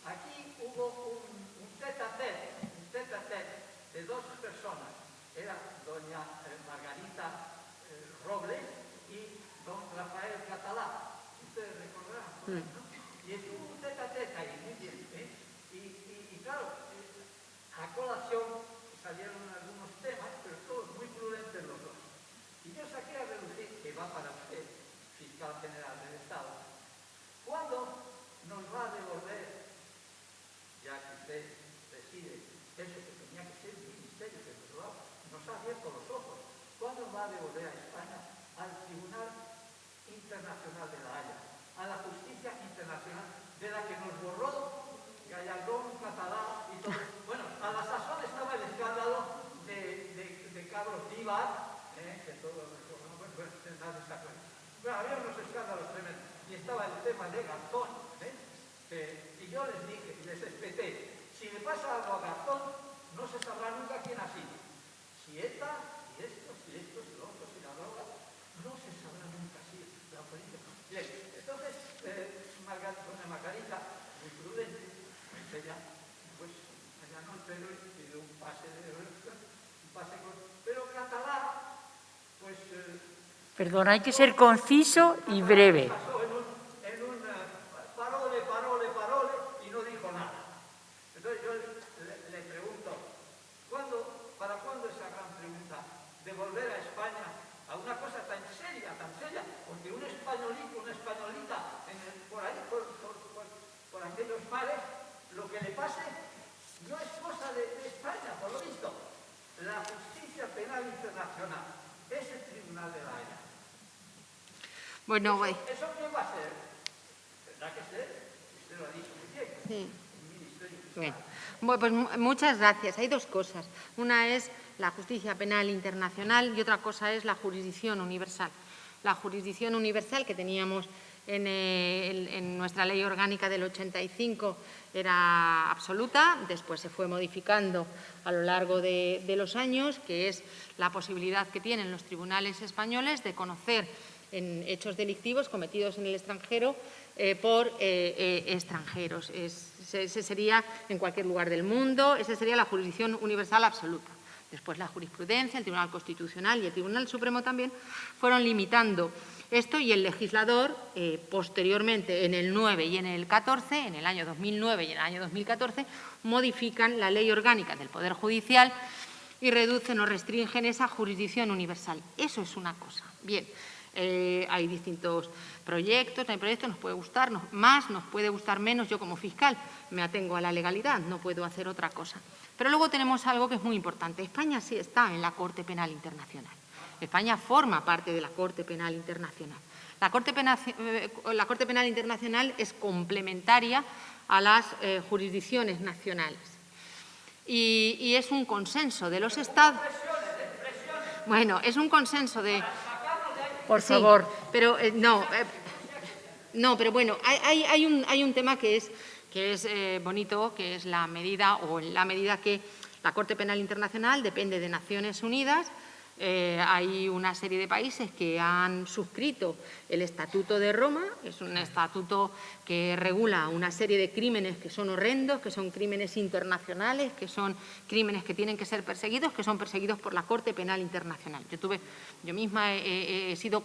aquí hubo un tete-a-tete de dos personas. Era doña Margarita Robles y don Rafael Catalá. Ustedes recordarán, ¿no? Y estuvo un tete-a-tete ahí, muy bien. Y claro, a colación salieron algunos temas, pero todos muy prudentes los dos. Y yo saqué a relucir, que va para usted, fiscal general del Estado, ¿cuándo nos va a devolver, ya que usted decide eso que tenía que ser un ministerio que nos ha abierto los ojos, ¿cuándo va a devolver a España al Tribunal Internacional de la Haya, a la justicia internacional de la que nos borró Gallardón, Catalá y todo? Bueno, a la sazón estaba el escándalo de Carlos Díaz, que todos recordamos, bueno, nadie se acuerda. Bueno, había unos escándalos tremendos. Y estaba el tema de Garzón, y yo les dije, les espeté, si le pasa algo a Garzón, no se sabrá nunca quién ha sido. Si ETA, si estos, y los otros, y la droga, no se sabrá nunca si la política. Bien, entonces, doña Margarita, muy prudente, ella, pues, allanó el pelo y pidió un pase pero Catalá, pues... Perdón, hay que ser conciso y breve. Pasó en un parole, y no dijo nada. Entonces yo le pregunto, ¿para cuándo esa gran pregunta de volver a España a una cosa tan seria, porque un españolito, una españolita, por ahí, por aquellos mares, lo que le pase no es cosa de España, por lo visto. La Justicia Penal Internacional es el Tribunal de la Haya. Bueno, ¿Eso qué va a ser? ¿Tendrá que ser? Usted lo ha dicho muy bien. Sí. Un ministerio fiscal. Bien. Bueno, pues muchas gracias. Hay dos cosas. Una es la justicia penal internacional y otra cosa es la jurisdicción universal. La jurisdicción universal que teníamos en nuestra ley orgánica del 85 era absoluta, después se fue modificando a lo largo de los años, que es la posibilidad que tienen los tribunales españoles de conocer en hechos delictivos cometidos en el extranjero por extranjeros. Ese sería en cualquier lugar del mundo, esa sería la jurisdicción universal absoluta. Después la jurisprudencia, el Tribunal Constitucional y el Tribunal Supremo también fueron limitando esto y el legislador posteriormente en el 9 y en el 14, en el año 2009 y en el año 2014, modifican la ley orgánica del Poder Judicial y reducen o restringen esa jurisdicción universal. Eso es una cosa. Bien. Hay distintos proyectos, nos puede gustar más, nos puede gustar menos. Yo como fiscal me atengo a la legalidad, no puedo hacer otra cosa. Pero luego tenemos algo que es muy importante. España sí está en la Corte Penal Internacional. España forma parte de la Corte Penal Internacional. La Corte Penal Internacional es complementaria a las jurisdicciones nacionales. Y es un consenso de los Estados. Bueno, es un consenso de... Por favor. Sí, pero no, pero bueno, hay un tema que es bonito, que es la medida que la Corte Penal Internacional depende de Naciones Unidas. Hay una serie de países que han suscrito el Estatuto de Roma. Es un estatuto que regula una serie de crímenes que son horrendos, que son crímenes internacionales, que son crímenes que tienen que ser perseguidos, que son perseguidos por la Corte Penal Internacional. Yo misma he sido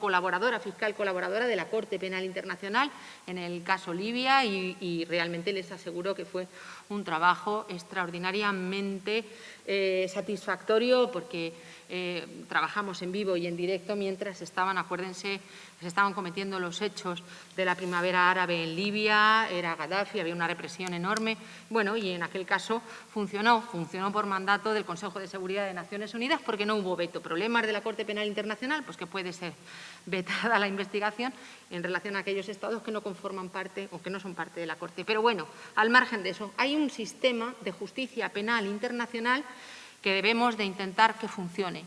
fiscal colaboradora de la Corte Penal Internacional en el caso Libia y realmente les aseguro que fue un trabajo extraordinariamente satisfactorio porque trabajamos en vivo y en directo mientras estaban, acuérdense, se estaban cometiendo los hechos de la primavera árabe en Libia, era Gaddafi, había una represión enorme. Bueno, y en aquel caso funcionó por mandato del Consejo de Seguridad de Naciones Unidas porque no hubo veto. Problemas de la Corte Penal Internacional, pues que puede ser vetada la investigación en relación a aquellos estados que no conforman parte o que no son parte de la Corte. Pero bueno, al margen de eso, hay un sistema de justicia penal internacional que debemos de intentar que funcione.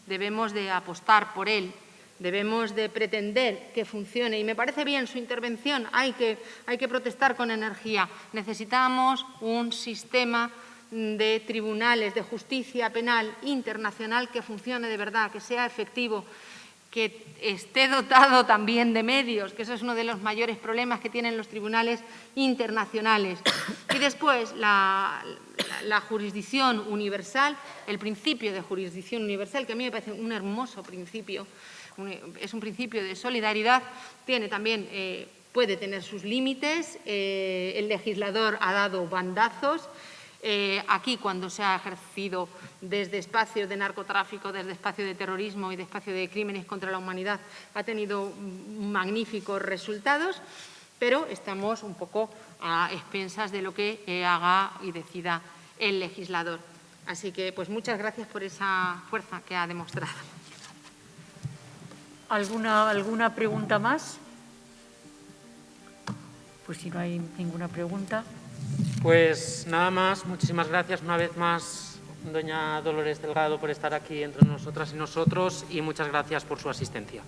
Debemos de apostar por él, debemos de pretender que funcione. Y me parece bien su intervención, hay que protestar con energía. Necesitamos un sistema de tribunales de justicia penal internacional que funcione de verdad, que sea efectivo, que esté dotado también de medios, que eso es uno de los mayores problemas que tienen los tribunales internacionales. Y después, la jurisdicción universal, el principio de jurisdicción universal, que a mí me parece un hermoso principio, es un principio de solidaridad, tiene también, puede tener sus límites, el legislador ha dado bandazos. Aquí, cuando se ha ejercido desde espacios de narcotráfico, desde espacios de terrorismo y de espacios de crímenes contra la humanidad, ha tenido magníficos resultados, pero estamos un poco a expensas de lo que haga y decida el legislador. Así que, pues muchas gracias por esa fuerza que ha demostrado. ¿Alguna pregunta más? Pues si no hay ninguna pregunta. Pues nada más, muchísimas gracias una vez más, doña Dolores Delgado, por estar aquí entre nosotras y nosotros, y muchas gracias por su asistencia.